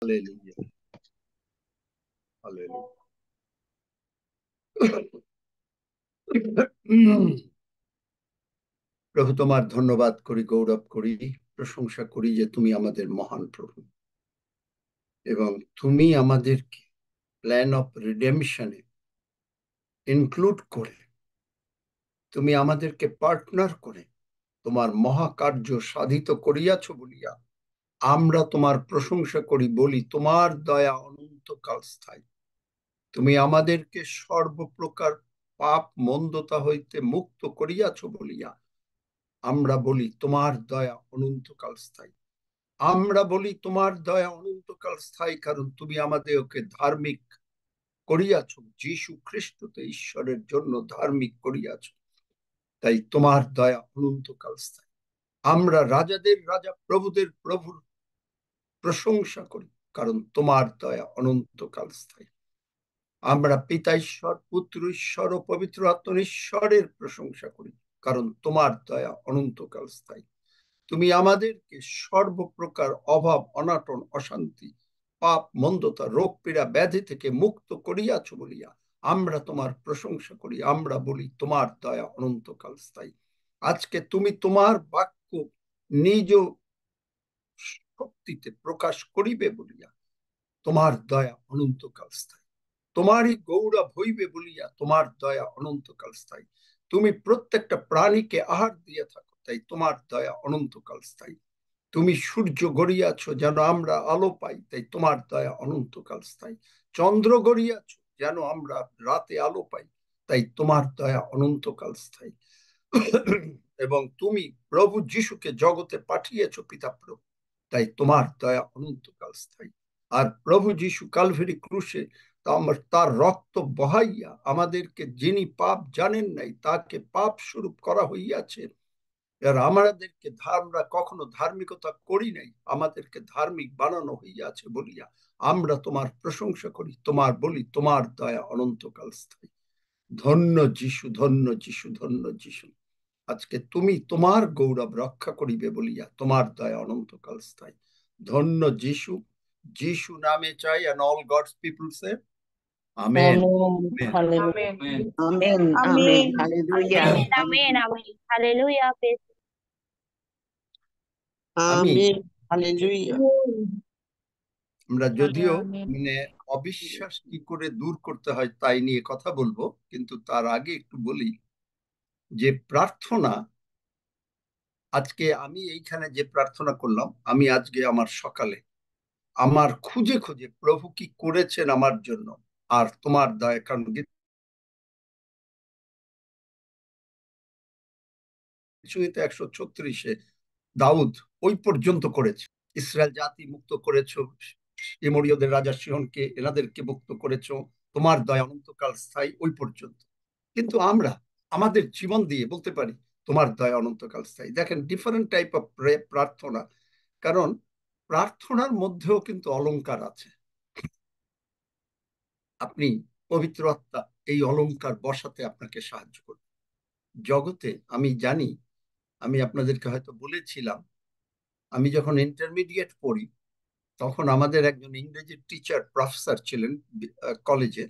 Hallelujah, hallelujah. প্রভু, তোমার ধন্যবাদ করি, গৌরব করি, প্রশংসা করি যে তুমি আমাদের মহান প্রভু, এবং তুমি আমাদেরকে প্ল্যান অফ রিডেমশনে ইনক্লুড করে, তুমি আমাদেরকে পার্টনার করে তোমার মহাকার্য সাধিত করিয়াছ বলিয়া আমরা তোমার প্রশংসা করি, বলি তোমার দয়া অনন্তকাল স্থায়ী। তুমি আমাদেরকে সর্বপ্রকার পাপ মন্দতা হইতে মুক্ত করিয়াছ বলিয়া আমরা বলি তোমার দয়া অনন্তকাল স্থায়ী। আমরা বলি তোমার দয়া অনন্তকাল স্থায়ী, কারণ তুমি আমাদেরকে ধার্মিক করিয়াছ, যীশু খ্রিস্টতে ঈশ্বরের জন্য ধার্মিক করিয়াছ। তাই তোমার দয়া অনন্তকাল স্থায়ী। আমরা রাজাদের রাজা, প্রভুদের প্রভুর প্রশংসা করি, কারণ তোমার দয়া অনন্তকাল স্থায়ী। আমরা পিতা ঈশ্বর, পুত্র ঈশ্বর ও পবিত্র আত্মা ঈশ্বরের প্রশংসা করি, কারণ তোমার দয়া অনন্তকাল স্থায়ী। তুমি আমাদেরকে সর্বপ্রকার অভাব, অনাটন, অশান্তি, পাপ, মন্দতা, রোগ, পীড়া, ব্যাধি থেকে মুক্ত করিয়াছ বলিয়া আমরা তোমার প্রশংসা করি। আমরা বলি তোমার দয়া অনন্তকাল স্থায়ী। আজকে তুমি তোমার বাক্য নিজ শক্তিতে প্রকাশ করিবে বলিয়া তোমার দয়া অনন্তকাল স্থায়ী। তোমারই গৌরব হইবে বলিয়া তোমার দয়া অনন্তকাল স্থায়ী। তুমি প্রত্যেকটা প্রাণীকে আহার দিয়ে থাকো, তাই তোমার দয়া অনন্তকাল স্থায়ী। তুমি সূর্য গড়িয়াছ যেন আমরা আলো পাই, তাই তোমার দয়া অনন্তকাল স্থায়ী। চন্দ্র গড়িয়াছ যেন আমরা রাতে আলো পাই, তাই তোমার দয়া অনন্তকাল স্থায়ী। এবং তুমি প্রভু যিশুকে জগতে পাঠিয়েছ পিতা প্রভু, তাই তোমার দয়া অনন্তকাল স্থায়ী। আর প্রভু যিশু কালভারি ক্রুশে তার রক্ত বহাইয়া আমাদেরকে, যিনি পাপ জানেন নাই তাকে পাপ স্বরূপ করা হইয়াছে, আর আমাদেরকে আমরা কখনো ধার্মিকতা করি নাই, আমাদেরকে ধার্মিক বানানো হইয়াছে বলিয়া আমরা তোমার প্রশংসা করি। তোমার বলি তোমার দয়া অনন্তকাল স্থায়ী। ধন্য যিশু, ধন্য যিশু, ধন্য যিশু। আজকে তুমি তোমার গৌরব রক্ষা করিবে বলিয়া তোমার দয়া অনন্তকাল স্থায়ী। ধন্য যিশু। যিশু নামে চাই, and all God's people say amen. Amen. Amen. Hallelujah. Amen. Amen. Amen. Amen. Hallelujah. Amen. Amen. Amen. Hallelujah. আমি Amen. Hallelujah. আমরা যদিও মানে অবিশ্বাস কি করে দূর করতে হয় তাই নিয়ে কথা বলবো, কিন্তু তার আগে একটু বলি যে প্রার্থনা, আজকে আমি এইখানে যে প্রার্থনা করলাম, আমি আজকে আমার সকালে আমার খুঁজে খুঁজে প্রভু কি করেছেন আমার জন্য আর তোমার দয়া, কারণ গীতসংহিতা 136-এ দাউদ ওই পর্যন্ত করেছে, ইসরায়েল জাতি মুক্ত করেছো, এমোরীয়দের রাজা সিহনকে, এনাদেরকে মুক্ত করেছো, তোমার দয়া অনন্তকাল স্থায়ী, ওই পর্যন্ত। কিন্তু আমরা আমাদের জীবন দিয়ে বলতে পারি তোমার দয়া অনন্তকাল স্থায়ী। দেখেন, ডিফারেন্ট টাইপ অফ প্রার্থনা, কারণ প্রার্থনার মধ্যেও কিন্তু অলংকার আছে। আপনি পবিত্র আত্মা এই অলংকার বসাতে আপনাকে সাহায্য করবে। জগতে আমি জানি, আমি আপনাদেরকে হয়তো বলেছিলাম, আমি যখন ইন্টারমিডিয়েট পড়ি তখন আমাদের একজন ইংরেজির টিচার, প্রফেসর ছিলেন কলেজে,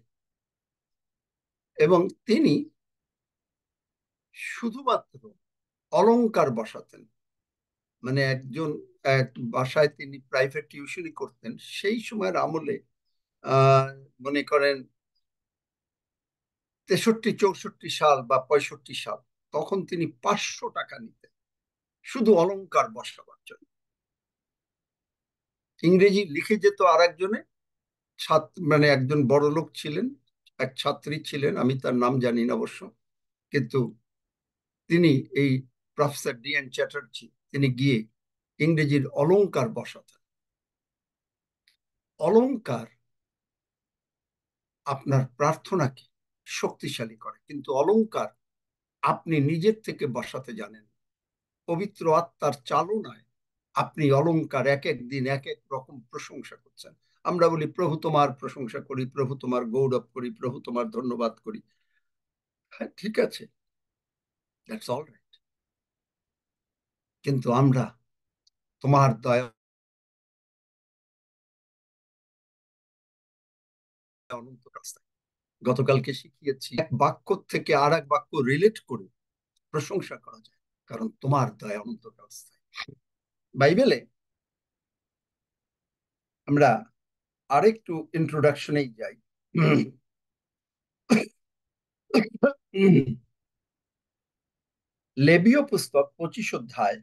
এবং তিনি শুধুমাত্র অলংকার বসাতেন। মানে একজন এক বাসায় তিনি প্রাইভেট টিউশনই করতেন সেই সময়ের আমলে, আহ মনে করেন 63-64 সাল বা 65 সাল, তখন তিনি 500 টাকা নিতেন শুধু অলংকার বসাবার জন্য। ইংরেজি লিখে যেত আর একজনে, মানে একজন বড় লোক ছিলেন, এক ছাত্রী ছিলেন, আমি তার নাম জানি না অবশ্য, কিন্তু তিনি এই প্রফেসর ডি.এন. চ্যাটার্জি, তিনি গিয়ে ইংরেজির অলংকার বসাতেন। অলংকার আপনার প্রার্থনাকে শক্তিশালী করে, কিন্তু অলংকার আপনি নিজের থেকে বসাতে জানেন। পবিত্র আত্মার চালনায় আপনি অলংকার এক এক দিন এক এক রকম প্রশংসা করছেন। আমরা বলি প্রভু তোমার প্রশংসা করি, প্রভু তোমার গৌরব করি, প্রভু তোমার ধন্যবাদ করি। হ্যাঁ, ঠিক আছে, দ্যাটস অল রাইট। কিন্তু আমরা তোমার দয়া অনন্তকাল স্থায়ী। গতকালকে শিখিয়েছি এক বাক্য থেকে আর এক বাক্য রিলেট করে প্রশংসা করা যায়, কারণ তোমার দয়া অনন্তকাল স্থায়ী। বাইবেলে আমরা আরেকটু ইন্ট্রোডাকশনেই যাই। লেবীয় পুস্তক 25 অধ্যায়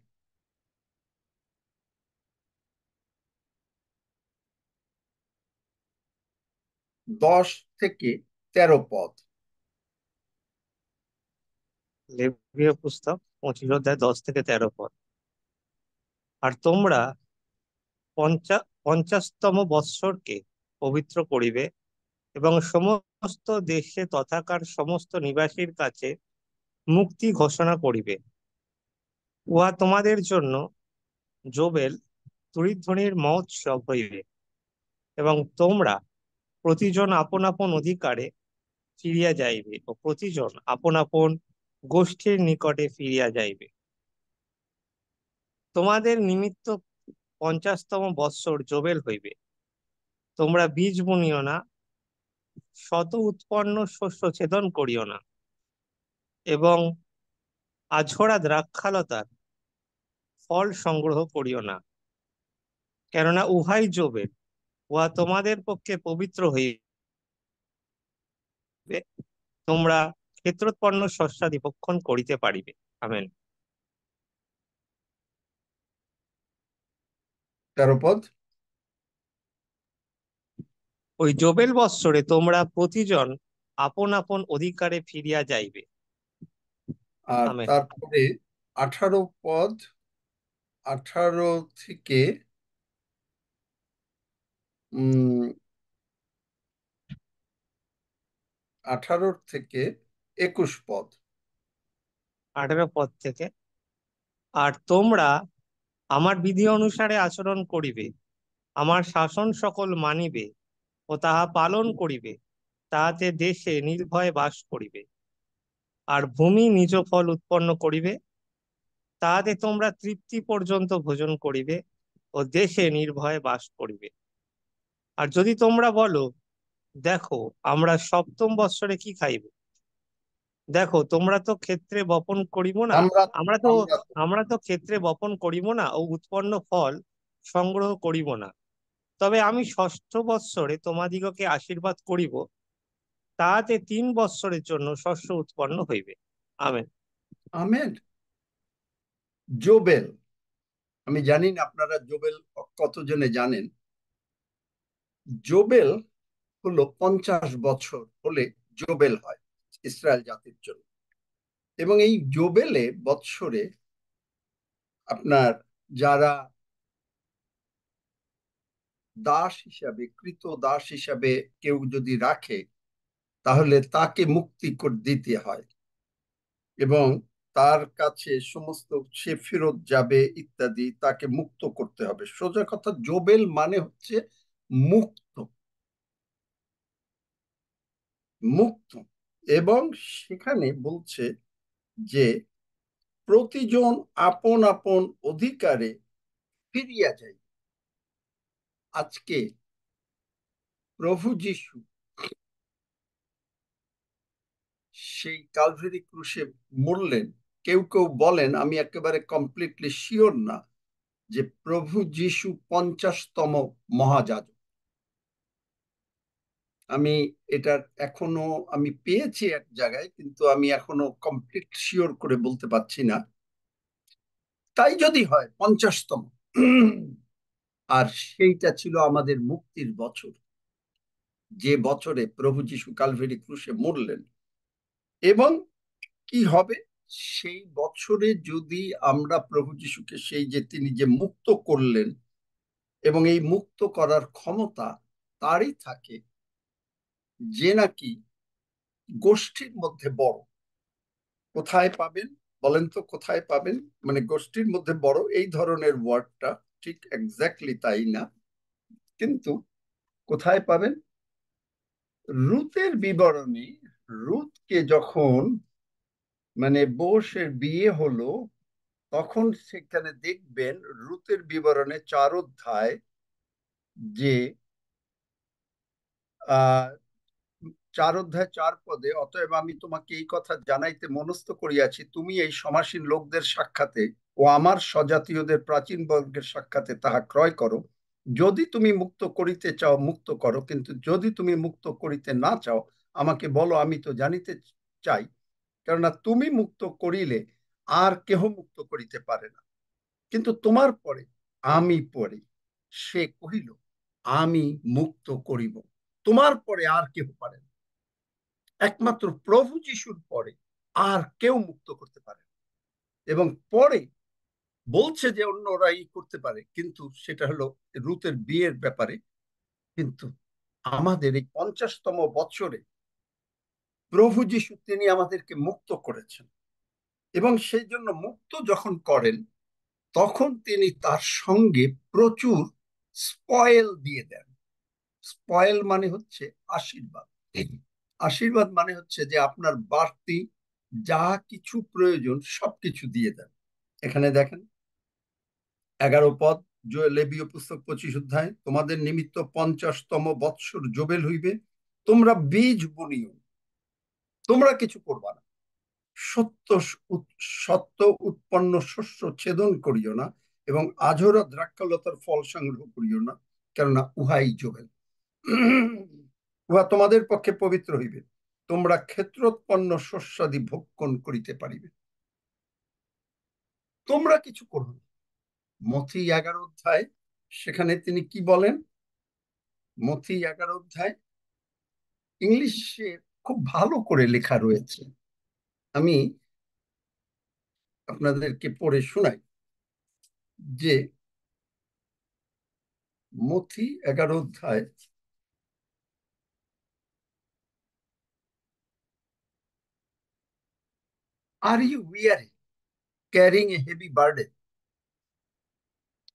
10 থেকে 13 পদ। লেবীয় পুস্তক 25 অধ্যায় 10 থেকে 13 পদ। আর তোমরা 50তম বৎসরকে পবিত্র করিবে এবং সমস্ত দেশে তথাকার সমস্ত নিবাসীর কাছে মুক্তি ঘোষণা করিবে। উহা তোমাদের জন্য যোবেল তুরিধ্বনির মহোৎসব হইবে এবং তোমরা প্রতিজন আপন আপন অধিকারে ফিরিয়া যাইবে ও প্রতিজন আপন আপন গোষ্ঠীর নিকটে ফিরিয়া যাইবে। তোমাদের নিমিত্ত 50তম বৎসর যোবেল হইবে। তোমরা বীজ বুনিও না, শত উৎপন্ন শস্য ছেদন করিও না, এবং আঝোড়া দ্রাক্ষালতার ফল সংগ্রহ করিও না, কেননা উহাই যোবেল। উহা তোমাদের পক্ষে পবিত্র হইবে, তোমরা ক্ষেত্রোৎপন্ন শস্যাদি ভক্ষণ করিতে পারিবে। আমেন। 13 পদ। ওই যোবেল বৎসরে তোমরা প্রতিজন আপন আপন অধিকারে ফিরিয়া যাইবে। আর আমেন। তারপরে 18 পদ, 18 থেকে 18 থেকে 21 পদ। 18 পদ থেকে, আর তোমরা আমার বিধি অনুসারে আচরণ করিবে, আমার শাসন সকল মানিবে ও তাহা পালন করিবে, তাহাতে দেশে নির্ভয়ে বাস করিবে। আর ভূমি নিজ ফল উৎপন্ন করিবে, তাহাতে তোমরা তৃপ্তি পর্যন্ত ভোজন করিবে ও দেশে নির্ভয়ে বাস করিবে। আর যদি তোমরা বলো, দেখো আমরা সপ্তম বৎসরে কি খাইব, দেখো তোমরা তো ক্ষেত্রে বপন করিব না, আমরা আমরা তো আমরা আমরা তো ক্ষেত্রে বপন করিব না ও উৎপন্ন ফল সংগ্রহ করিব না, তবে আমি ষষ্ঠ বৎসরে তোমাদিগকে আশীর্বাদ করিব, তাহাতে 3 বৎসরের জন্য শস্য উৎপন্ন হইবে। আমেন। আমেন। জোবেল, আমি জানি না আপনারা জোবেল কতজনে জানেন। জোবেল হলো 50 বছর হলে জোবেল হয় ইসরায়েল জাতির জন্য। এবং এই জোবেলে বৎসরে আপনার যারা দাস হিসাবে, কৃত দাস হিসাবে কেউ যদি রাখে, তাহলে তাকে মুক্তি দিতে হয় এবং তার কাছে সমস্ত সে ফেরত যাবে ইত্যাদি, তাকে মুক্ত করতে হবে। সোজা কথা, জোবেল মানে হচ্ছে মুক্ত, মুক্ত। এবং সেখানে বলছে যে প্রতিজন আপন আপন অধিকারে ফিরিয়া যায়। আজকে প্রভু যিশু সেই কালভারি ক্রুশে মরলেন। কেউ কেউ বলেন, আমি একেবারে কমপ্লিটলি শিওর না, যে প্রভু যিশু 50তম মহাযাজক। আমি এটার এখনো আমি পেয়েছি এক জায়গায়, কিন্তু আমি এখনো কমপ্লিট শিওর করে বলতে পারছি না। তাই যদি হয় 50তম, আর সেইটা ছিল আমাদের মুক্তির বছর, যে বছরে প্রভু যিশু কালভারি ক্রুশে মরলেন। এবং কি হবে সেই বছরে, যদি আমরা প্রভু যিশুকে, সেই যে তিনি যে মুক্ত করলেন, এবং এই মুক্ত করার ক্ষমতা তারই থাকে, যে নাকি গোষ্ঠীর মধ্যে বড়। কোথায় পাবেন বলেন তো, কোথায় পাবেন? মানে গোষ্ঠীর মধ্যে বড় এই ধরনের ওয়ার্ডটা ঠিক এক্স্যাক্টলি তাই না, কিন্তু কোথায় পাবেন? রুতের বিবরণী। রুতকে যখন মানে বোশের বিয়ে হলো, তখন সেখানে দেখবেন রুতের বিবরণে 4 অধ্যায় যে 4 অধ্যায় 4 পদে, অতএব আমি তোমাকে এই কথা জানাইতে মনস্থ করিয়াছি, তুমি এই সমাসীন লোকদের সাক্ষাতে ও আমার স্বজাতীয়দের প্রাচীন বর্গের সাক্ষাতে তাহা ক্রয় করো। যদি তুমি মুক্ত করিতে চাও মুক্ত করো, কিন্তু যদি তুমি মুক্ত করিতে না চাও আমাকে বলো, আমি তো জানিতে চাই। কেননা তুমি মুক্ত করিলে আর কেহ মুক্ত করিতে পারে না, কিন্তু তোমার পরে আমি পরে। সে কহিল, আমি মুক্ত করিব, তোমার পরে আর কেহ পারে না। একমাত্র প্রভু যিশুর পরে আর কেউ মুক্ত করতে পারে না। এবং পরে বলছে যে অন্যরা করতে পারে, কিন্তু সেটা হলো রুতের বিয়ের ব্যাপারে। কিন্তু আমাদের এই 50তম বছরে প্রভু যিশু তিনি আমাদেরকে মুক্ত করেছেন, এবং সেই জন্য মুক্ত যখন করেন তখন তিনি তার সঙ্গে প্রচুর স্পয়েল দিয়ে দেন। স্পয়েল মানে হচ্ছে আশীর্বাদ। আশীর্বাদ মানে হচ্ছে যে আপনার বাড়তি যা কিছু প্রয়োজন সবকিছু দিয়ে দেন। এখানে দেখেন 11 পদ, লেবীয় পুস্তক 25 অধ্যায়, তোমাদের নিমিত্ত 50তম বৎসর জোবেল হইবে, তোমরা বীজ বুনিও, তোমরা কিছু করবা না, সত্য সত্য উৎপন্ন শস্য ছেদন করিও না, এবং আঝরা দ্রাক্ষালতার ফল সংগ্রহ করিও না, কেননা উহাই জোবেল। উহা তোমাদের পক্ষে পবিত্র হইবে, তোমরা ক্ষেত্রোৎপন্ন শস্যাদি ভক্ষণ করিতে পারিবে। তোমরা কিছু করো না। মথি 11 অধ্যায়, সেখানে তিনি কি বলেন? মথি 11 অধ্যায় ইংলিশে খুব ভালো করে লেখা রয়েছে, আমি আপনাদেরকে পড়ে শোনাই। যে মথি 11 অধ্যায় are you weary carrying a heavy burden.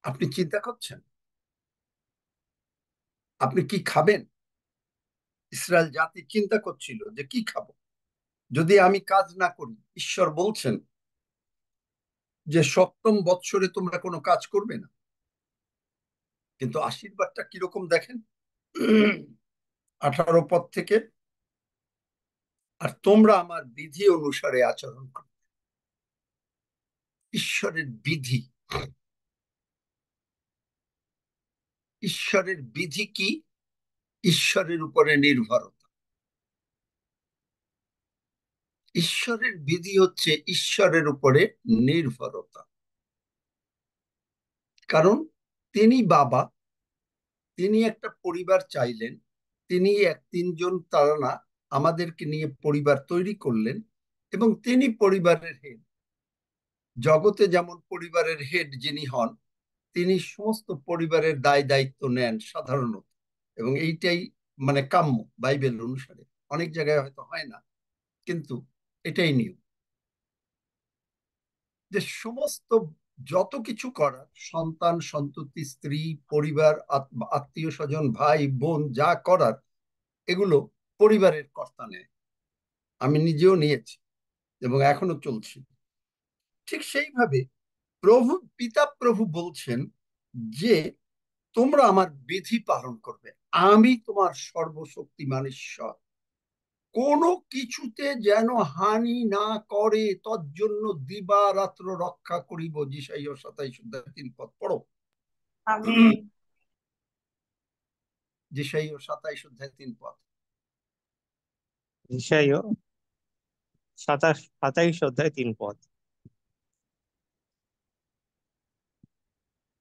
আপনি চিন্তা করছেন আপনি কি খাবেন? ইসরায়েল জাতি চিন্তা করছিল যে কি খাবো যদি আমি কাজ না করি। ঈশ্বর বলছেন যে 7ম বৎসরে তোমরা কোনো কাজ করবে না। কিন্তু আশীর্বাদটা কিরকম দেখেন 18 পদ থেকে, আর তোমরা আমার বিধি অনুসারে আচরণ করো। ঈশ্বরের বিধি, ঈশ্বরের বিধি কি? ঈশ্বরের উপরে নির্ভরতা। ঈশ্বরের বিধি হচ্ছে ঈশ্বরের উপরে নির্ভরতা। কারণ তিনি বাবা, তিনি একটা পরিবার চাইলেন, তিনি 3জন তারা না, আমাদেরকে নিয়ে পরিবার তৈরি করলেন, এবং তিনি পরিবারের হেড। জগতে যেমন পরিবারের হেড যিনি হন, তিনি সমস্ত পরিবারের দায় দায়িত্ব নেন সাধারণত, এবং এইটাই মানে কাম্য বাইবেল অনুসারে। অনেক জায়গায় হয়তো হয় না, কিন্তু এটাই নিয়ম যে সমস্ত যত কিছু করার, সন্তান সন্ততি স্ত্রী পরিবার আত্মীয় স্বজন ভাই বোন যা করার, এগুলো পরিবারের কর্তা নেয়। আমি নিজেও নিয়েছি এবং এখনো চলছি। ঠিক সেইভাবে পিতা প্রভু বলছেন যে তোমরা আমার বিধি পালন করবে, আমি তোমার সর্বশক্তিমান ঈশ্বর, কোনো কিছুতে যেন হানি না করে, তজ্জন্য দিবারাত্র রক্ষা করিব। যিশাইয়া 27 অধ্যায় 3 পদ পড়ো। আমেন। যিশাইয়া 27 অধ্যায় 3 পদ। ঈশাইয় 27 অধ্যায় 3 পদ।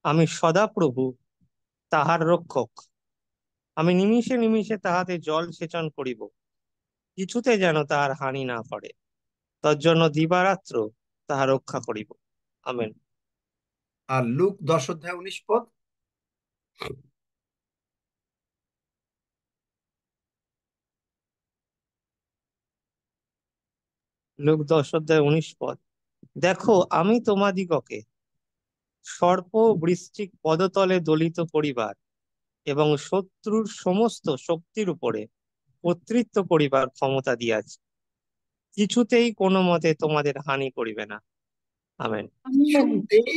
আমি সদাপ্রভু তাহার রক্ষক, আমি নিমিষে নিমিষে তাহাতে জল সেচন করিব, কিছুতে যেন তাহার হানি না করে, তজ্জন্য দিবারাত্র তাহা রক্ষা করিব। আমেন। আর লুক 10 অধ্যায় 19 পদ। লুক 10 অধ্যায় 19 পদ। দেখো, আমি তোমাদিগকে সর্প বৃশ্চিক পদতলে দলিত করিবার এবং শত্রুর সমস্ত শক্তির উপরে কর্তৃত্ব করিবার ক্ষমতা দিয়াছি, কিছুতেই কোনো মতে তোমাদের হানি করিবে না। আমেন। কিছুতেই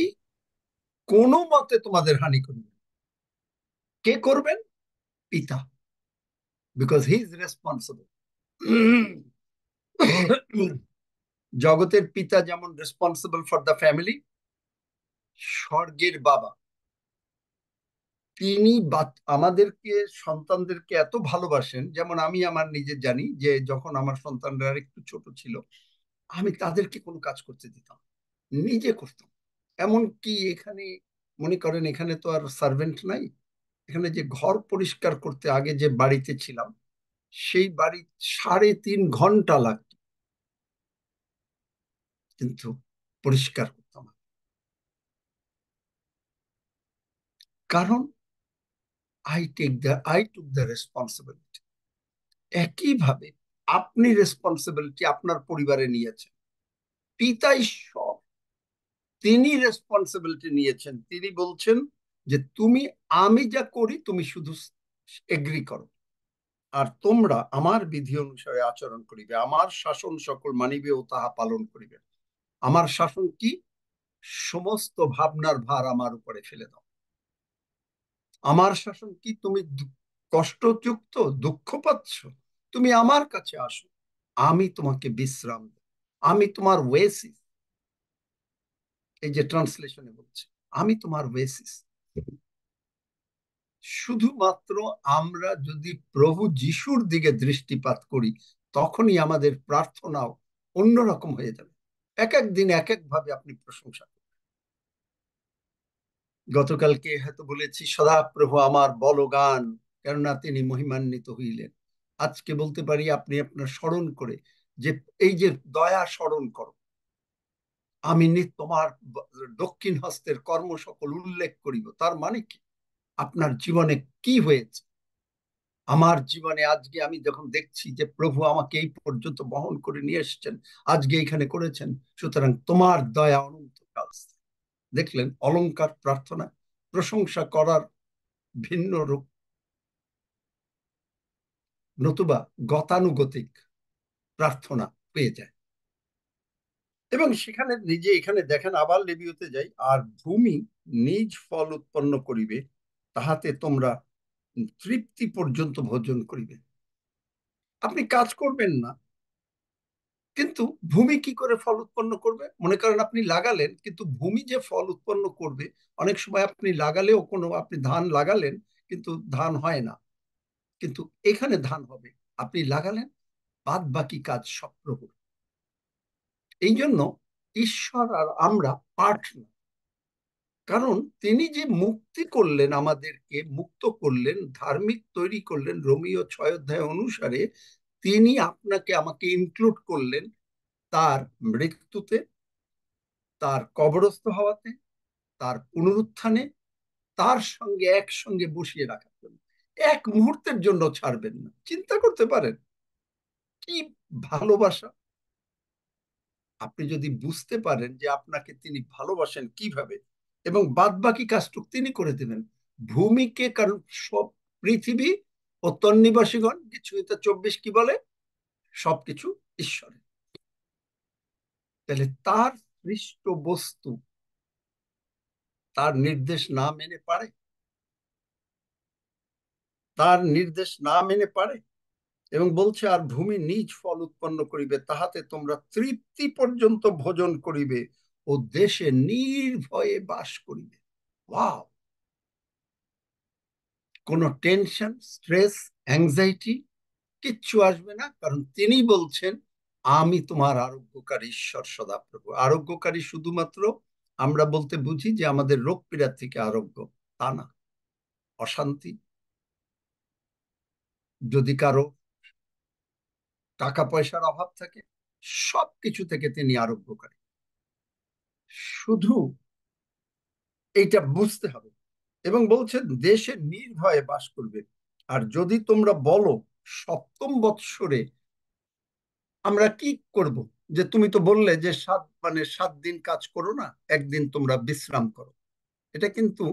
কোনো মতে তোমাদের হানি করবে। কে করবেন? পিতা, বিকজ হি ইজ রেসপন্সিবল। জগতের পিতা যেমন রেসপন্সিবল ফর দ্য ফ্যামিলি, স্বর্গের বাবা তিনি আমাদেরকে সন্তানদেরকে এত ভালোবাসেন, যেমন আমি আমার নিজে জানি যে যখন আমার সন্তানরা একটু ছোট ছিল আমি তাদেরকে কোনো কাজ করতে দিতাম, নিজে করতাম। এমনকি এখানে মনে করেন এখানে তো আর সার্ভেন্ট নাই, এখানে যে ঘর পরিষ্কার করতে আগে যে বাড়িতে ছিলাম সেই বাড়ি 3.5 ঘন্টা লাগতো, কিন্তু পরিষ্কার করতাম না। কারণ আই টুক দ্য রেসপন্সিবিলিটি। একইভাবে আপনি রেসপন্সিবিলিটি আপনার পরিবারে নিয়েছেন, পিতা ঈশ্বর তিনি রেসপন্সিবিলিটি নিয়েছেন, তিনি বলছেন যে তুমি আমি যা করি তুমি শুধু এগ্রি করো, আর তোমরা আমার বিধি অনুসারে আচরণ করিবে, আমার শাসন সকল মানিবে ও তাহা পালন করিবে। আমার শাসন কি? সমস্ত ভাবনার ভার আমার উপরে ফেলে দাও। আমার শাসন কি? তুমি কষ্টযুক্ত, দুঃখ পাচ্ছ, তুমি আমার কাছে আসো, আমি তোমাকে বিশ্রাম দেব, আমি তোমার ওয়েসিস। এই যে ট্রান্সলেশনে বলছে আমি তোমার ওয়েসিস। শুধুমাত্র আমরা যদি প্রভু যিশুর দিকে দৃষ্টিপাত করি তখনই আমাদের প্রার্থনাও অন্যরকম হয়ে যাবে। এক এক দিন এক এক ভাবে আপনি প্রশংসা করবেন। গতকালকে হয়তো বলেছি সদাপ্রভু আমার বলগান, কেননা তিনি মহিমান্বিত হইলেন। আজকে বলতে পারি আপনি আপনার স্মরণ করে যে এই যে দয়া স্মরণ করো, আমি তোমার দক্ষিণ হস্তের কর্ম সকল উল্লেখ করিব। তার মানে কি? আপনার জীবনে কি হয়েছে? আমার জীবনে আজকে আমি যখন দেখছি যে প্রভু আমাকে এই পর্যন্ত বহন করে নিয়ে এসেছেন, আজকে এখানে করেছেন, সুতরাং তোমার দয়া অনন্তকাল। দেখলেন অলংকার প্রার্থনা প্রশংসা করার ভিন্ন রূপ, নতুবা গতানুগতিক প্রার্থনা পেয়ে যায়। এবং সেখানে নিজে এখানে দেখেন, আবার লেবিওতে যাই, আর ভূমি নিজ ফল উৎপন্ন করিবে, তাহাতে তোমরা তৃপ্তি পর্যন্ত ভোজন করিবে। আপনি কাজ করবেন না, কিন্তু ভূমি কি করে ফল উৎপন্ন করবে? মনে করেন আপনি লাগালেন, কিন্তু ভূমি যে ফল উৎপন্ন করবে, অনেক সময় আপনি লাগালেও আপনি ধান লাগালেন কিন্তু ধান হয় না, কিন্তু এখানে ধান হবে। আপনি লাগালেন, বাদ বাকি কাজ সব প্রভুর। এই জন্য ঈশ্বর আর আমরা পার্টনার। কারণ তিনি যে মুক্তি করলেন, আমাদেরকে মুক্ত করলেন, ধার্মিক তৈরি করলেন, রোমীয় 6 অধ্যায় অনুসারে তিনি আপনাকে আমাকে ইনক্লুড করলেন তার মৃত্যুতে, তার কবরস্থ হওয়াতে, তার পুনরুত্থানে, তার সঙ্গে একসঙ্গে বসিয়ে রাখার জন্য। এক মুহূর্তের জন্য ছাড়বেন না। চিন্তা করতে পারেন কি ভালোবাসা! আপনি যদি বুঝতে পারেন যে আপনাকে তিনি ভালোবাসেন কিভাবে, এবং বাদ বাকি কাজটুক তিনি করে দেবেন। ভূমিকে, কারণ সব পৃথিবী ও তন্নিবাসীগণ, কিছু 24 কি বলে, সবকিছু ঈশ্বরের। তাহলে তার সৃষ্ট বস্তু তার নির্দেশ না মেনে পারে? তার নির্দেশ না মেনে পারে? এবং বলছে আর ভূমি নিজ ফল উৎপন্ন করিবে, তাহাতে তোমরা তৃপ্তি পর্যন্ত ভোজন করিবে ও দেশে নির্ভয়ে বাস করিবে। ওয়াও! কোনো টেনশন, স্ট্রেস, অ্যাংজাইটি কিচ্ছু আসবে না, কারণ তিনি বলছেন আমি তোমার আরোগ্যকারী ঈশ্বর সদাপ্রভু। আরোগ্যকারী শুধুমাত্র আমরা বলতে বুঝি যে আমাদের রোগ পীড়া থেকে আরোগ্য, তা না। অশান্তি, যদি কারো টাকা পয়সার অভাব থাকে, সবকিছু থেকে তিনি আরোগ্যকারী। শুধু এইটা বুঝতে হবে। এবং বলছেন দেশে নির্ভয়ে বাস করবে। আর যদি তোমরা বলো 7ম বৎসরে আমরা কি করব, যে তুমি তো বললে যে 7 দিন কাজ করো না, একদিন তোমরা বিশ্রাম করো। এটা কিন্তু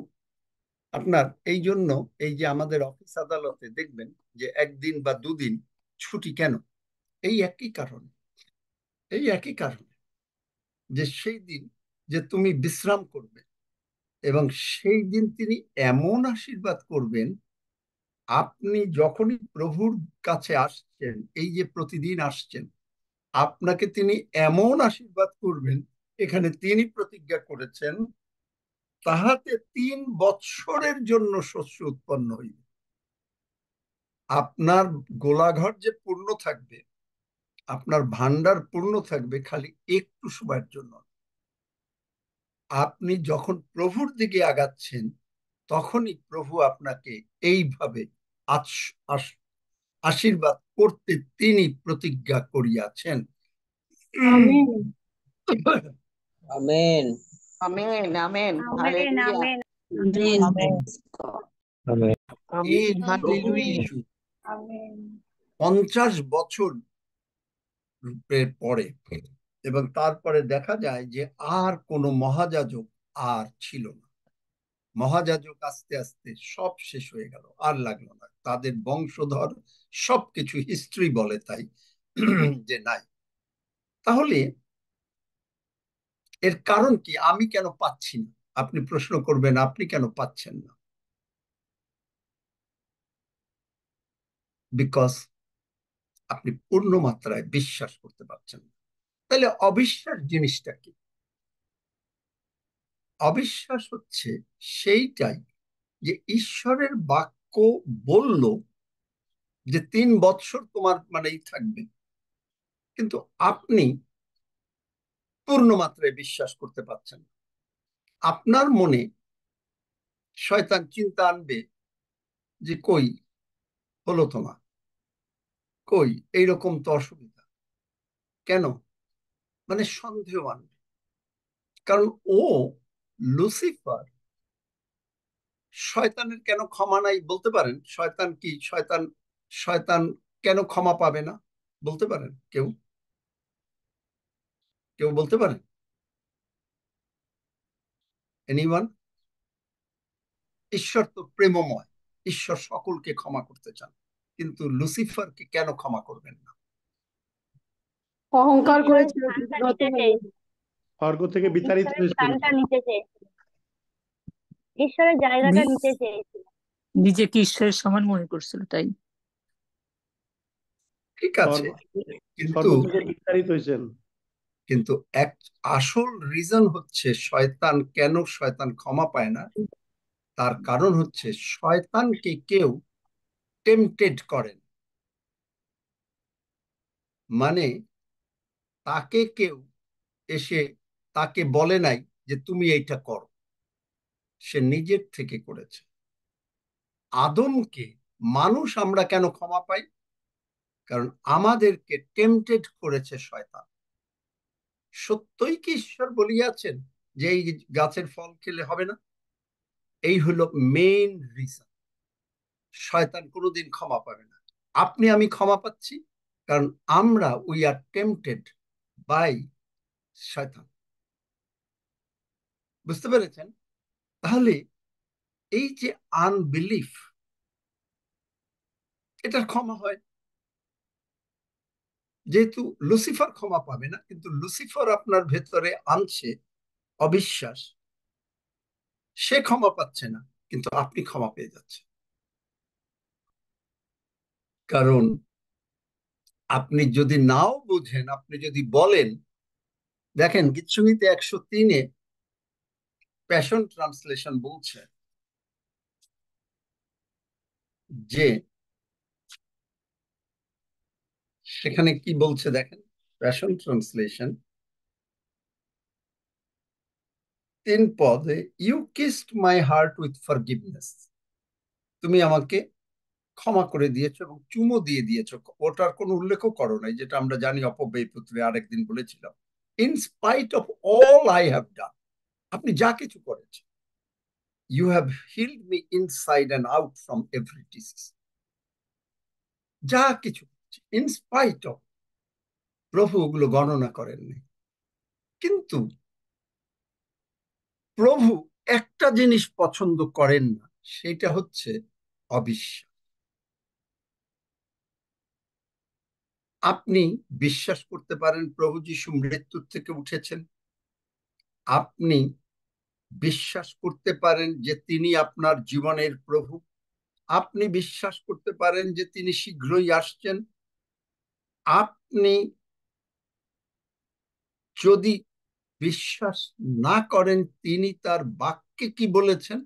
আপনার এই জন্য, এই যে আমাদের অফিস আদালতে দেখবেন যে 1 দিন বা 2 দিন ছুটি কেন, এই একই কারণে। এই একই কারণে যে সেই দিন যে তুমি বিশ্রাম করবে, এবং সেই দিন তিনি এমন আশীর্বাদ করবেন আপনি যখনই প্রভুর কাছে আসছেন, এই যে প্রতিদিন আসছেন, আপনাকে তিনি এমন আশীর্বাদ করবেন, এখানে তিনি প্রতিজ্ঞা করেছেন, তাহাতে 3 বৎসরের জন্য শস্য উৎপন্ন হইবে। আপনার গোলাঘর যে পূর্ণ থাকবে, আপনার ভান্ডার পূর্ণ থাকবে খালি একটু সময়ের জন্য। আপনি যখন প্রভুর দিকে আগাচ্ছেন, তখনই প্রভু আপনাকে এইভাবে আশীর্বাদ করতে তিনি প্রতিজ্ঞা করিয়াছেন। Amen Amen. Amen. Amen Amen. Hallelujah. Amen Amen. এই Amen. প্রভু Hallelujah. যিশু আমেন 50 বছর পরে, এবং তারপরে দেখা যায় যে আর কোনো মহাযাজক আর ছিল না। মহাযাজক আস্তে আস্তে সব শেষ হয়ে গেল, আর লাগলো না। তাদের বংশধর সবকিছু হিস্ট্রি বলে তাই যে নাই। তাহলে এর কারণ কি? আমি কেন পাচ্ছি না? আপনি প্রশ্ন করবেন, আপনি কেন পাচ্ছেন না? বিকজ আপনি পূর্ণ মাত্রায় বিশ্বাস করতে পারছেন না। তাহলে অবিশ্বাস জিনিসটা কি? অবিশ্বাস হচ্ছে সেইটাই যে ঈশ্বরের বাক্য বলল যে 3 বৎসর তোমার মানেই থাকবে, কিন্তু আপনি পূর্ণ মাত্রায় বিশ্বাস করতে পারছেন না। আপনার মনে শয়তান চিন্তা আনবে যে কই হলো তোমার, কই এইরকম তো অসুবিধা কেন, মানে সন্দেহ আনবে। কারণ ও লুসিফার, শয়তানের কেন ক্ষমা নাই বলতে পারেন? শয়তান কি, শয়তান শয়তান কেন ক্ষমা পাবে না বলতে পারেন? কেউ কেউ বলতে পারেন? এনিওয়ান? ঈশ্বর তো প্রেমময়, ঈশ্বর সকলকে ক্ষমা করতে চান, কিন্তু লুসিফারকে কেন ক্ষমা করবেন না? অহংকার ঈশ্বরের করেছিল, স্থানটা নত নিতে হয়ে চেয়েছে, গেছে। স্বর্গ থেকে বিতাড়িত ঈশ্বরের হয়েছিল। স্থানটা নিতে চেয়েছে, ঈশ্বরের জায়গাটা নিতে চেয়েছে। নিজেকে ঈশ্বরের সমান মনে করছিল, তাই ঠিক আছে, কিন্তু স্বর্গ থেকে বিতাড়িত হয়েছেন। কিন্তু এক আসল রিজন হচ্ছে শয়তান ক্ষমা পায় না। তার কারণ হচ্ছে শয়তানকে কেউ টেম্পটেড করেন, মানে তাকে কেউ এসে তাকে বলে নাই যে তুমি এইটা করো, সে নিজের থেকে করেছে। আদমকে, মানুষ আমরা কেন ক্ষমা পাই? কারণ আমাদেরকে টেম্পটেড করেছে শয়তান। সত্যই কি ঈশ্বর বলিয়াছেন যে এই গাছের ফল খেলে হবে না? এই হলো মেইন রিজন। শয়তান কোনোদিন ক্ষমা পাবে না। আপনি আমি ক্ষমা পাচ্ছি কারণ আমরা উই আর টেম্পটেড বাই শয়তান। বুঝতে পেরেছেন? তাহলে এই যে আনবিলিফ, এটার ক্ষমা হয়। যেহেতু লুসিফার ক্ষমা পাবে না, কিন্তু লুসিফার আপনার ভেতরে আনছে অবিশ্বাস, সে ক্ষমা পাচ্ছে না, কিন্তু আপনি ক্ষমা পেয়ে যাচ্ছেন। কারণ আপনি যদি নাও বুঝেন, আপনি যদি বলেন, দেখেন গীতসংহিতা 103-এ প্যাশন ট্রান্সলেশন বলছে যে, সেখানে কি বলছে দেখেন, প্যাশন ট্রান্সলেশন 3 পদে, you kissed my heart with forgiveness, তুমি আমাকে ক্ষমা করে দিয়েছো এবং চুমো দিয়ে দিয়েছো। ওটার কোনো উল্লেখও করো নাই, যেটা আমরা জানি অপব্যয় পুত্রে আরেকদিন বলেছিলাম। In spite of all I have done, আপনি যা কিছু করেছেন, you have healed me inside and out from every disease. যা কিছু ইন স্পাইট অফ, প্রভু ওগুলো গণনা করেননি। কিন্তু প্রভু একটা জিনিস পছন্দ করেন না, সেটা হচ্ছে অবিশ্বাস। আপনি বিশ্বাস করতে পারেন প্রভু যিশু মৃত্যুর থেকে উঠেছেন, আপনি বিশ্বাস করতে পারেন যে তিনি আপনার জীবনের প্রভু, আপনি বিশ্বাস করতে পারেন যে তিনি শীঘ্রই আসছেন। আপনি যদি বিশ্বাস না করেন তিনি তার বাক্যে কি বলেছেন,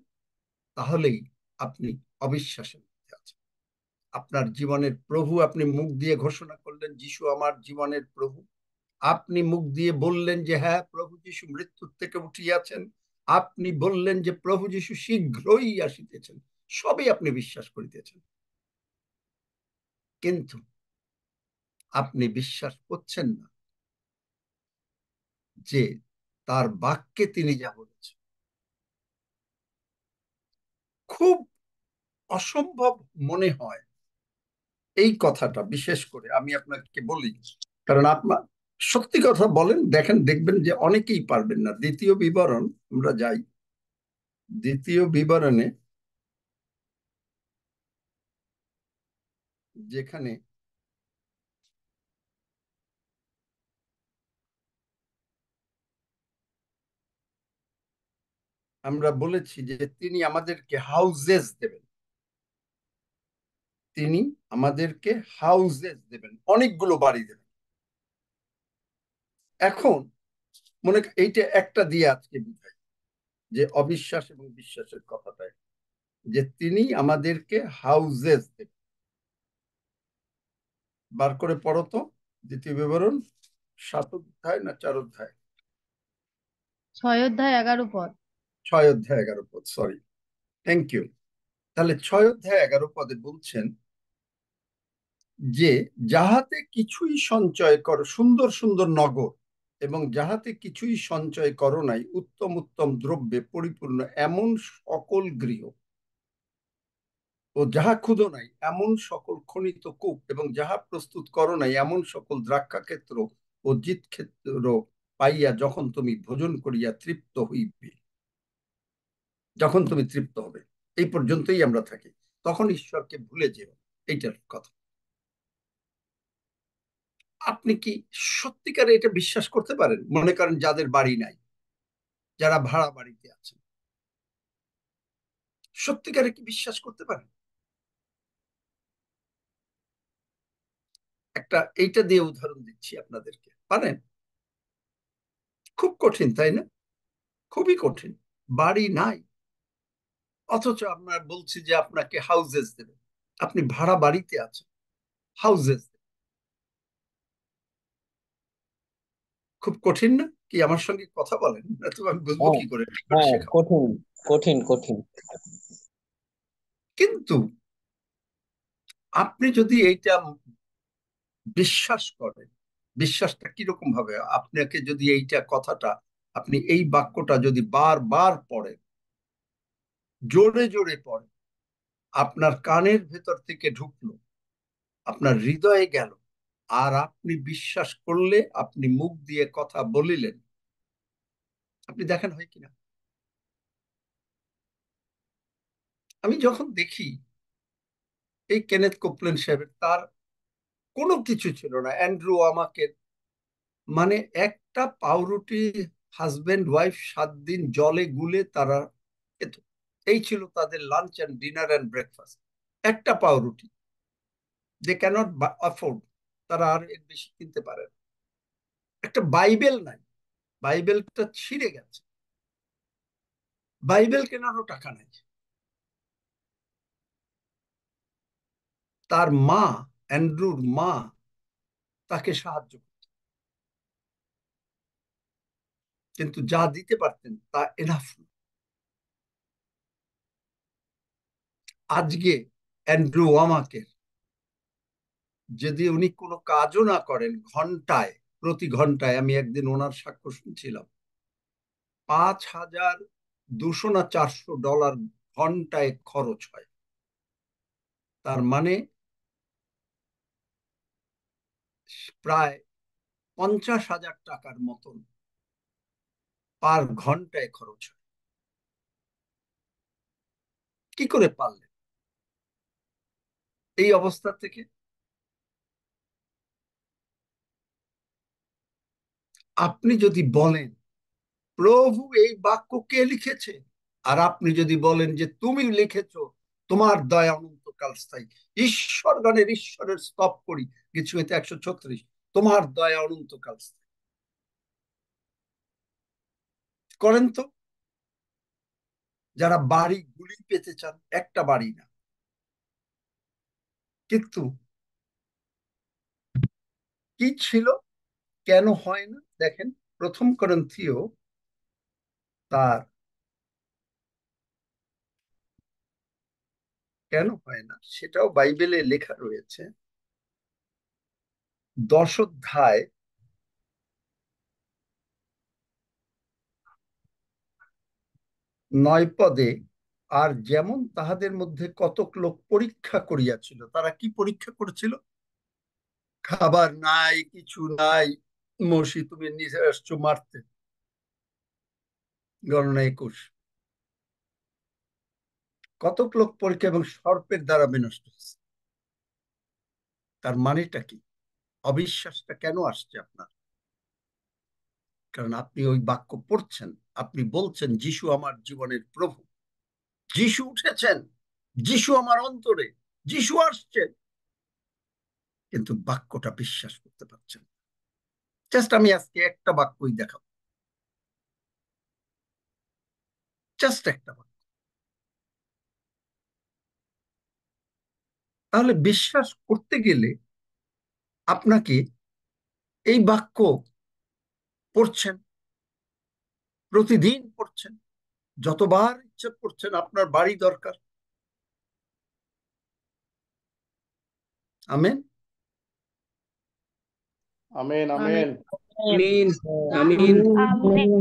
তাহলেই আপনি অবিশ্বাসের মধ্যে আছেন। আপনার জীবনের প্রভু, আপনি মুখ দিয়ে ঘোষণা করলেন যিশু আমার জীবনের প্রভু। আপনি মুখ দিয়ে বললেন যে হ্যাঁ, প্রভু যিশু মৃত্যুর থেকে উঠিয়াছেন। আপনি বললেন যে প্রভু যিশু শীঘ্রই আসিতেছেন। সবই আপনি বিশ্বাস করিতেছেন, কিন্তু আপনি বিশ্বাস করছেন না যে তার বাক্যে তিনি যা বলেছেন। খুব অসম্ভব মনে হয় এই কথাটা, বিশেষ করে আমি আপনাকে বলি, কারণ আপনার সত্যি কথা বলেন, দেখেন, দেখবেন যে অনেকেই পারবেন না। দ্বিতীয় বিবরণ, আমরা যাই দ্বিতীয় বিবরণে, যেখানে আমরা বলেছি যে তিনি আমাদেরকে হাউজেস দেবেন। তিনি আমাদেরকে হাউজেস দেবেন, অনেকগুলো বাড়ি দেবেন। এখন এইটা একটা দিয়ে আজকে বুঝাই যে অবিশ্বাস এবং বিশ্বাসের কথাটাই, যে তিনি আমাদেরকে হাউজেস দেবেন। বার করে পড়ো তো দ্বিতীয় বিবরণ 7 অধ্যায় না 4 অধ্যায়? 6 অধ্যায় 11 পদ। 6 অধ্যায় 11 পদ, সরি, থ্যাংক ইউ। তাহলে 6 অধ্যায় 11 পদে বলছেন যে যাহাতে কিছুই সঞ্চয় করো, সুন্দর সুন্দর নগর, এবং যাহাতে কিছুই সঞ্চয় করো নাই, উত্তম উত্তম দ্রব্যে পরিপূর্ণ এমন সকল গৃহ, ও যাহা ক্ষুধ নাই এমন সকল খনিত কূপ, এবং যাহা প্রস্তুত করো নাই এমন সকল দ্রাক্ষাক্ষেত্র ও জিত ক্ষেত্র পাইয়া, যখন তুমি ভোজন করিয়া তৃপ্ত হইবে। যখন তুমি তৃপ্ত হবে, এই পর্যন্তই আমরা থাকি, তখন ঈশ্বরকে ভুলে যেও, এইটার কথা। আপনি কি সত্যিকারে এটা বিশ্বাস করতে পারেন? মনে করেন যাদের বাড়ি নাই, যারা ভাড়া বাড়িতে আছেন, সত্যিকারে কি বিশ্বাস করতে পারেন? একটা এইটা দিয়ে উদাহরণ দিচ্ছি আপনাদেরকে, পারেন? খুব কঠিন, তাই না? খুবই কঠিন। বাড়ি নাই, অথচ আমরা বলছি যে আপনাকে হাউজেস দেবে। আপনি ভাড়া বাড়িতে আছেন, হাউজেস। খুব কঠিন না? কি আমার সঙ্গে কথা বলেন না তো আমি বুঝবো হ্যাঁ, কি করে? ঠিক করে হ্যাঁ, শেখাও। কঠিন, কঠিন, কঠিন। কিন্তু আপনি যদি এইটা বিশ্বাস করেন, বিশ্বাসটা কিরকম ভাবে, আপনাকে যদি এইটা কথাটা, আপনি এই বাক্যটা যদি বারবার পড়েন, জোরে জোরে পড়েন, আপনার কানের ভেতর থেকে ঢুকলো, আপনার হৃদয়ে গেল, আর আপনি বিশ্বাস করলে, আপনি মুখ দিয়ে কথা বলিলেন, আপনি দেখেন হয় কিনা। আমি যখন দেখি এই কেনেথ কোপল্যান্ড সাহেবের, তার কোনো কিছু ছিল না, অ্যান্ড্রু আমাকে, মানে একটা পাউরুটি হাজবেন্ড ওয়াইফ 7 দিন জলে গুলে তারা খেত। এই ছিল তাদের lunch and dinner and breakfast. একটা পাউরুটি, দে ক্যানট অ্যাফোর্ড, তারা আর এর বেশি কিনতে পারে না। একটা বাইবেল নাই, বাইবেলটা ছিঁড়ে গেছে, বাইবেল কেনারও টাকা নাই। তার মা, অ্যান্ড্রুর মা, তাকে সাহায্য করত, কিন্তু যা দিতে পারতেন তা এনাফ। আজকে অ্যান্ড্রু আমাকে, যদি উনি কোনো কাজও না করেন, ঘন্টায়, প্রতি ঘন্টায়, আমি একদিন ওনার সাক্ষ্য শুনছিলাম, $5,200 না $400 ঘন্টায় খরচ হয়। তার মানে প্রায় $50,000 মতন পার ঘন্টায় খরচ হয়। কি করে পারলেন এই অবস্থা থেকে? আপনি যদি বলেন প্রভু এই বাক্য কে লিখেছে, আর আপনি যদি বলেন যে তুমি লিখেছো, তোমার দয়া অনন্তকাল স্থায়ী। ঈশ্বরগণের ঈশ্বরের স্তব করি, গীতসংহিতা 136, তোমার দয়া অনন্তকাল স্থায়ী। করেন তো, যারা বাড়ি গুলি পেতে চান, একটা বাড়ি না, কিন্তু কি ছিল, কেন হয় না? দেখেন, প্রথম করিন্থীয় তার কেন হয় না সেটাও বাইবেলে লেখা রয়েছে। 10 অধ্যায় 9 পদে, আর যেমন তাহাদের মধ্যে কতক লোক পরীক্ষা করিয়াছিল। তারা কি পরীক্ষা করেছিল? খাবার নাই, কিছু নাই, মসি তুমি নিজে আসছো মারতে। গণনা 21। কতক লোক পরীক্ষা এবং সর্পের দ্বারা বিনষ্ট হয়েছে। তার মানেটা কি? অবিশ্বাসটা কেন আসছে আপনার? কারণ আপনি ওই বাক্য পড়ছেন, আপনি বলছেন যিশু আমার জীবনের প্রভু, যিশু উঠেছেন, যিশু আমার অন্তরে, যিশু আসছেন, কিন্তু বাক্যটা বিশ্বাস করতে পারছেন। জাস্ট আমি আজকে একটা বাক্যই দেখাবো, জাস্ট একটা বাক্য। তাহলে বিশ্বাস করতে গেলে আপনাকে এই বাক্য পড়ছেন, প্রতিদিন পড়ছেন, যতবার ইচ্ছা পড়ছেন। আপনার বাড়ি দরকার। আমেন। আমেন আমেন আমিন আমিন। Amen.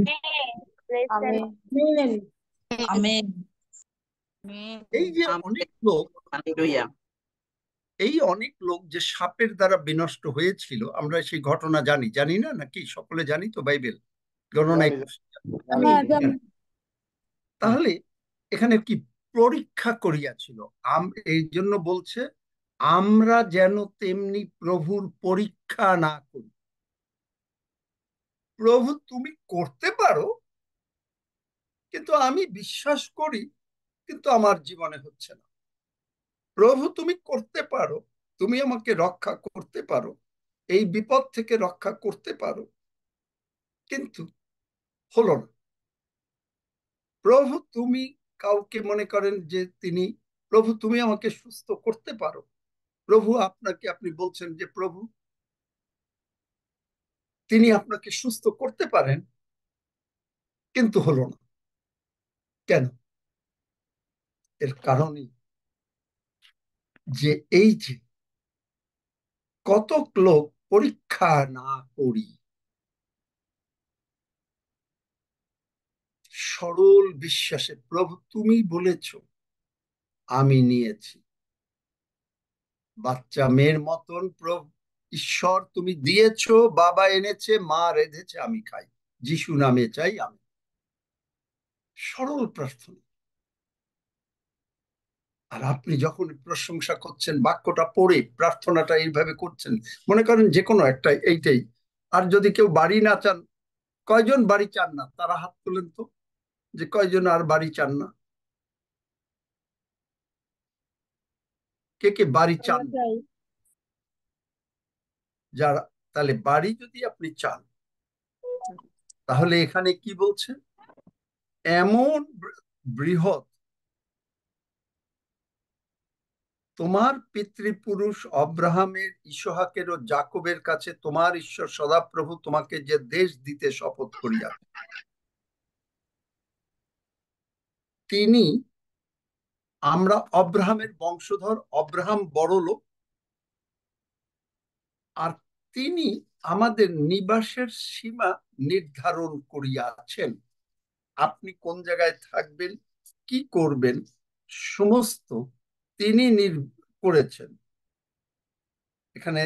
Praise the amen. Lord. Amen এই যে অনেক লোক, হালেলুয়া এই অনেক লোক যে সাপের দ্বারা বিনষ্ট হয়েছিল, আমরা সেই ঘটনা জানি, জানি না নাকি? সকলে জানি তো, বাইবেল গণনা জানি 21। হ্যাঁ, জানি। তাহলে এখানে কি পরীক্ষা করিয়াছিল? এই জন্য বলছে আমরা যেন তেমনি প্রভুর পরীক্ষা না করি। প্রভু তুমি করতে পারো, কিন্তু আমি বিশ্বাস করি, কিন্তু আমার জীবনে হচ্ছে না। প্রভু তুমি করতে পারো, তুমি আমাকে রক্ষা করতে পারো, এই বিপদ থেকে রক্ষা করতে পারো, কিন্তু হলো না। প্রভু তুমি কাউকে মনে করেন যে তিনি, প্রভু তুমি আমাকে সুস্থ করতে পারো, প্রভু আপনাকে, আপনি বলছেন যে প্রভু তিনি আপনাকে সুস্থ করতে পারেন, কিন্তু হলো না। কেন? এর কারণই যে এই যে কতক লোক পরীক্ষা না করি সরল বিশ্বাসে, প্রভু তুমি বলেছ, আমি নিয়েছি। বাচ্চা মেয়ের মতন, প্রভু ঈশ্বর তুমি দিয়েছো, বাবা এনেছে, মা রেঁধেছে, আমি খাই, যিশু নামে চাই আমি। সরল প্রার্থনা। আর আপনি যখন প্রশংসা করছেন, বাক্যটা পড়ে প্রার্থনাটা এইভাবে করছেন, মনে করেন যে কোনো একটা, এইটাই। আর যদি কেউ বাড়ি না চান, কয়জন বাড়ি চান না? তারা হাত তোলেন তো, যে কয়জন আর বাড়ি চান না? কে কে বাড়ি চান না? চাই। যারা, তাহলে বাড়ি যদি আপনি চান, তাহলে এখানে কি বলছে? এমন বৃহৎ, তোমার পিতৃপুরুষ অব্রাহামের, ইসহাকের ও জাকবের কাছে তোমার ঈশ্বর সদাপ্রভু তোমাকে যে দেশ দিতে শপথ করিয়া, তিনি, আমরা অব্রাহামের বংশধর, অব্রাহাম বড় লোক, আর তিনি আমাদের নিবাসের সীমা নির্ধারণ করিয়াছেন। আপনি কোন জায়গায় থাকবেন, কি করবেন, সমস্ত তিনি করেছেন। এখানে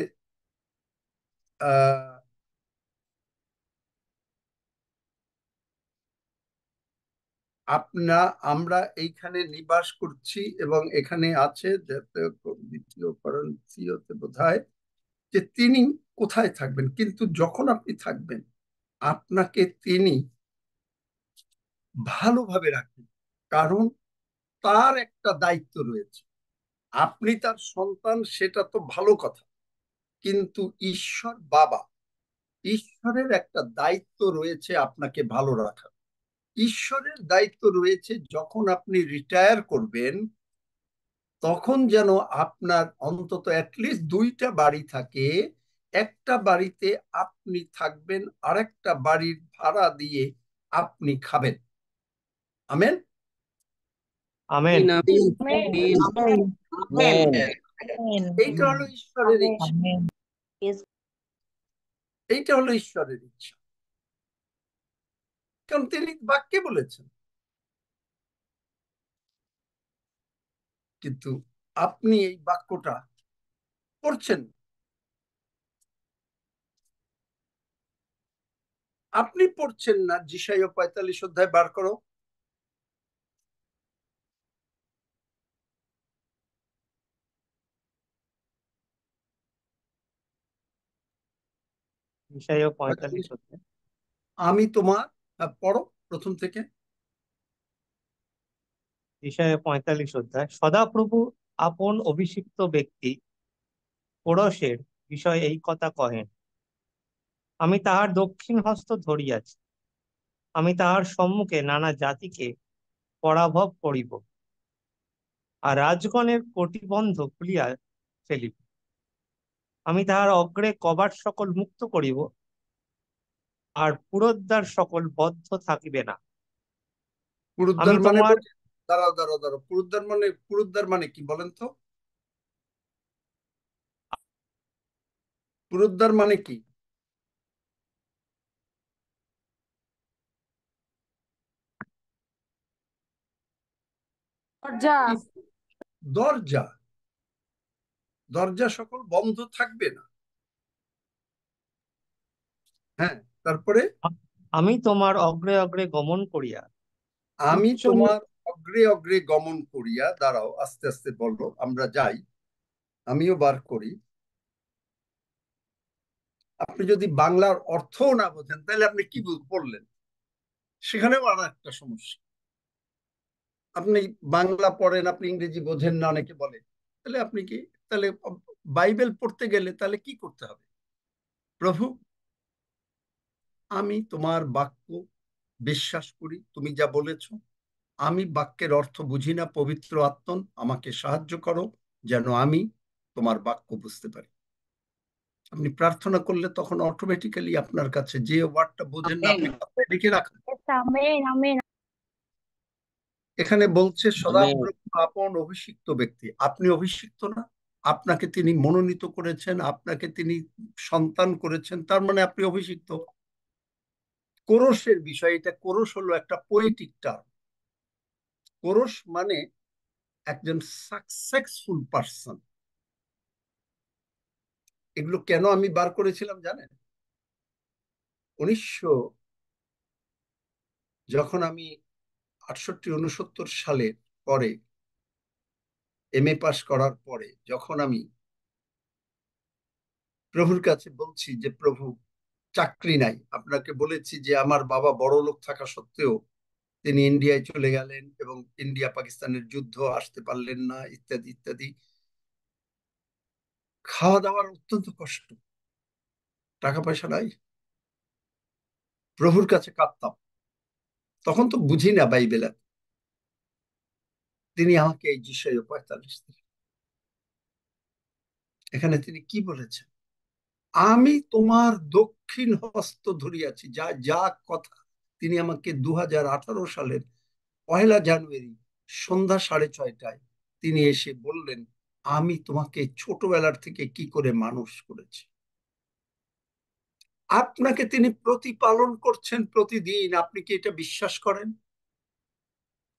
আমরা এইখানে নিবাস করছি, এবং এখানে আছে দ্বিতীয় করিন্থীয়তে বোধহয়, যে তিনি কোথায় থাকবেন। কিন্তু যখন আপনি থাকবেন, আপনাকে তিনি ভালোভাবে রাখবেন। কারণ তার একটা দায়িত্ব রয়েছে। আপনি তার সন্তান, সেটা তো ভালো কথা, কিন্তু ঈশ্বর বাবা, ঈশ্বরের একটা দায়িত্ব রয়েছে আপনাকে ভালো রাখা। ঈশ্বরের দায়িত্ব রয়েছে যখন আপনি রিটায়ার করবেন তখন যেন আপনার অন্তত অ্যাটলিস্ট 2টা বাড়ি থাকে। একটা বাড়িতে আপনি থাকবেন, আরেকটা বাড়ির ভাড়া দিয়ে আপনি খাবেন। আমেন। আমেন। এইটা হলো ঈশ্বরের ইচ্ছা, আমেন। এইটা হলো ঈশ্বরের ইচ্ছা, কারণ তিনি বাক্যে বলেছেন। কিন্তু আপনি এই বাক্যটা পড়ছেন, আপনি পড়ছেন না। যিশাইয়া 45 অধ্যায় বার করো। ঈশাইয়া 45 অধ্যায়। আমি তোমার, পড়ো প্রথম থেকে। ঈশাইয়া 45 অধ্যায়। সদাপ্রভু আপন অভিষিক্ত ব্যক্তি পোরসের বিষয়ে এই কথা কহেন, আমি তাহার দক্ষিণ হস্ত ধরিয়াছি, আমি তাহার সম্মুখে নানা জাতিকে পরাভব করিব, আর রাজগণের কটিবন্ধ খুলিয়া ফেলিব। আমি তাহার অগ্রে কবাট সকল মুক্ত করিব, আর পুরোদ্বার সকল বদ্ধ থাকিবে না। আমি পুরুদ্বার মানে তোমার দাঁড়াও দাঁড়াও দাঁড়াও, পুরুদ্বার মানে কি বলেন তো? পুরুদ্বার মানে কি? কি? দরজা। দরজা সকল বন্ধ থাকবে না। হ্যাঁ, তারপরে আমি তোমার অগ্রে অগ্রে গমন করিয়া আমি উচ্চ তোমার অগ্রে অগ্রে গমন করিয়া, দাঁড়াও আস্তে আস্তে বলো, আমরা যাই, আমিও বার করি। আপনি যদি বাংলার অর্থও না বোঝেন তাহলে আপনি কি পড়লেন? সেখানেও আর একটা সমস্যা। আপনি বাংলা পড়েন, আপনি ইংরেজি বোঝেন না, অনেকে বলে, তাহলে আপনি কি, তাহলে বাইবেল পড়তে গেলে তাহলে কি করতে হবে? প্রভু, আমি তোমার বাক্য বিশ্বাস করি, তুমি যা বলেছ, আমি বাক্যের অর্থ বুঝি না, পবিত্র আত্মন আমাকে সাহায্য করো যেন আমি তোমার বাক্য বুঝতে পারি। আপনি প্রার্থনা করলে তখন অটোমেটিক্যালি আপনার কাছে যে ওয়ার্ডটা বোঝেন না আপনি লিখে রাখেন। Amen amen. এখানে বলছে সদাপ্রভু আপন অভিষিক্ত ব্যক্তি। আপনি অভিষিক্ত না? আপনাকে তিনি মনোনীত করেছেন, আপনাকে তিনি সন্তান করেছেন, তার মানে আপনি অভিষিক্ত। কোরসের বিষয় এটা। কোরস হলো একটা পোয়েটিক টার্ম। কোরস মানে একজন সাকসেসফুল পার্সন। এগুলো কেন আমি বার করেছিলাম জানেন? 1900 যখন আমি 68-69 সালে পরে MA পাস করার পরে যখন আমি প্রভুর কাছে বলছি যে প্রভু চাকরি নাই, আপনাকে বলেছি যে আমার বাবা বড় লোক থাকা সত্ত্বেও তিনি ইন্ডিয়ায় চলে গেলেন এবং ইন্ডিয়া পাকিস্তানের যুদ্ধ, আসতে পারলেন না, ইত্যাদি ইত্যাদি। খাওয়া দাওয়ার অত্যন্ত কষ্ট, টাকা পয়সা নাই। প্রভুর কাছে কাঁদতাম, তখন তো বুঝি না বাইবেল। তিনি আমাকে এই যিশাইয়া 45 দিলেন। এখানে তিনি কি বলেছেন? আমি তোমার দক্ষিণ হস্ত ধরিয়াছি। যা যা কথা তিনি আমাকে 2018 সালের 1 জানুয়ারি সন্ধ্যা 6:30টায় তিনি এসে বললেন, আমি তোমাকে ছোটবেলার থেকে কি করে মানুষ করেছি। আপনাকে তিনি প্রতিপালন করছেন প্রতিদিন। আপনি কি এটা বিশ্বাস করেন?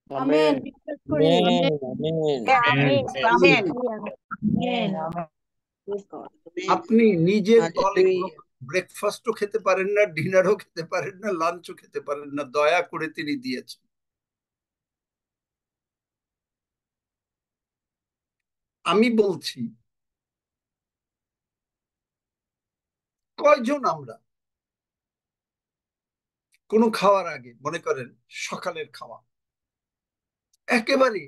আমেন, বিশ্বাস করি। আমেন। আপনি নিজের দলে ব্রেকফাস্টও খেতে পারেন না, ডিনারও খেতে পারেন না, লাঞ্চও খেতে পারেন না, দয়া করে তিনি দিয়েছেন। আমি বলছি, কয়জন আমরা কোনো খাওয়ার আগে, মনে করেন সকালের খাওয়া, একেবারে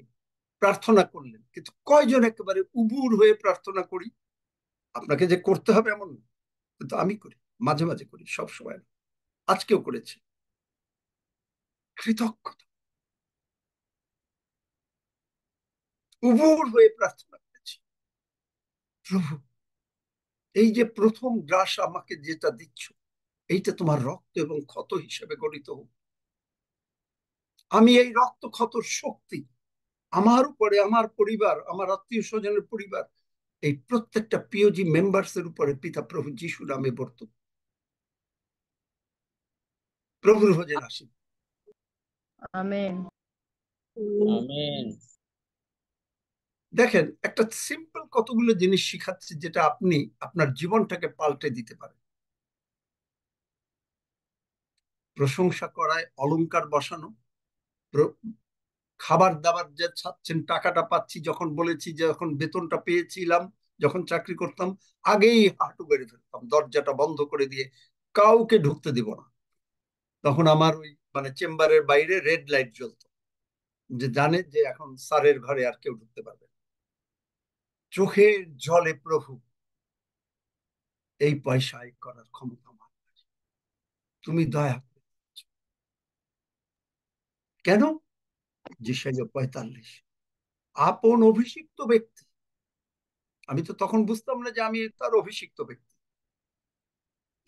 প্রার্থনা করলেন, কিন্তু কয়জন একেবারে উবুর হয়ে প্রার্থনা করি? আপনাকে যে করতে হবে এমন না, কিন্তু আমি করি, মাঝে মাঝে করি, সব সময় না। আজকেও করেছি। কৃতজ্ঞতা, উবুর হয়ে প্রার্থনা করেছি, প্রভু এই যে প্রথম গ্রাস আমাকে যেটা দিচ্ছ, এইটা তোমার রক্ত এবং ক্ষত হিসেবে গঠিত হোক। আমি এই রক্ত ক্ষতর শক্তি আমার উপরে, আমার পরিবার, আমার আত্মীয় স্বজনের পরিবার, এই প্রত্যেকটা পিওজি মেম্বার্স এর উপরে পিতা প্রভু যিশু নামে বর্তমান। প্রভুর ভোজের আসি। আমেন। আমেন। দেখেন, একটা সিম্পল কতগুলো জিনিস শিখাচ্ছে যেটা আপনি আপনার জীবনটাকে পাল্টে দিতে পারেন। প্রশংসা করায় অলংকার বসানো, খাবার দাবার যে ছাড়ছেন, টাকাটা পাচ্ছি, যখন বলেছি যে যখন বেতনটা পেয়েছিলাম, যখন চাকরি করতাম, আগেই হাঁটু বেড়ে ফেলতাম, দরজাটা বন্ধ করে দিয়ে কাউকে ঢুকতে দিব না। তখন আমার ওই মানে চেম্বারের বাইরে রেড লাইট জ্বলতো, যে জানে যে এখন স্যারের ঘরে আর কেউ ঢুকতে পারবে না। চোখের জলে প্রভু এই পয়সা আয় করার ক্ষমতা আমার নাই। তুমি দয়া করে। কেন? যেসাইয়া 45, আপন অভিষিক্ত ব্যক্তি। আমি তো তখন বুঝতাম না যে আমি তার অভিষিক্ত ব্যক্তি,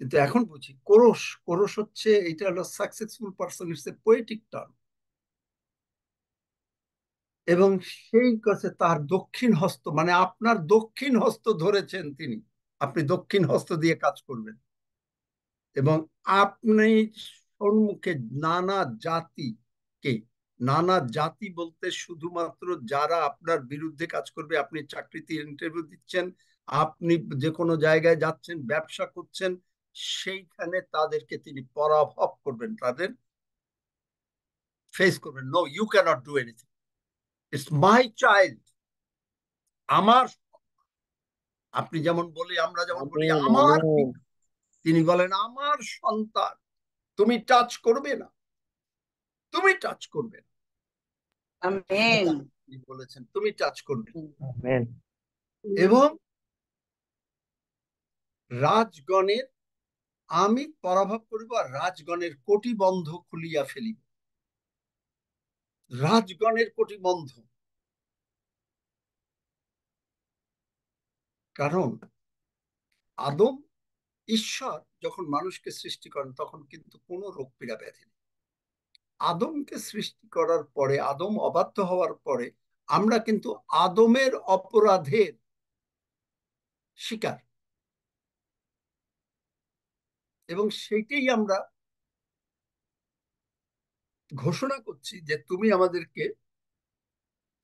কিন্তু এখন বুঝি। কোরস, কোরস হচ্ছে, এটা হলো successful person, it's a poetic term. এবং সেই কাছে তার দক্ষিণ হস্ত, মানে আপনার দক্ষিণ হস্ত ধরেছেন তিনি। আপনি দক্ষিণ হস্ত দিয়ে কাজ করবেন, এবং আপনি সম্মুখে নানা জাতিকে, নানা জাতি বলতে শুধুমাত্র যারা আপনার বিরুদ্ধে কাজ করবে, আপনি চাকরিতে ইন্টারভিউ দিচ্ছেন, আপনি যে কোনো জায়গায় যাচ্ছেন, ব্যবসা করছেন, সেইখানে তাদেরকে তিনি পরাভব করবেন, তাদের ফেস করবেন। No, you cannot do anything, it's my child, আমার। আপনি যেমন বলি, আমরা যেমন বলি আমেন। আমার আমেন। পিতা, তিনি বলেন আমার সন্তান, তুমি টাচ করবে না, তুমি টাচ করবে না। আমেন। তিনি বলেছেন তুমি টাচ করবে না। আমেন। এবং রাজগণের আমি পরাভব করিব, আর রাজগণের কোটি বন্ধ খুলিয়া ফেলিব। রাজগণের কোটি বন্ধ, কারণ আদম, ঈশ্বর যখন মানুষকে সৃষ্টি করেন তখন কিন্তু কোনো রোগ পীড়া ব্যাধি নেই। আদমকে সৃষ্টি করার পরে, আদম অবাধ্য হওয়ার পরে, আমরা কিন্তু আদমের অপরাধের শিকার, এবং সেইটাই আমরা ঘোষণা করছি যে তুমি আমাদেরকে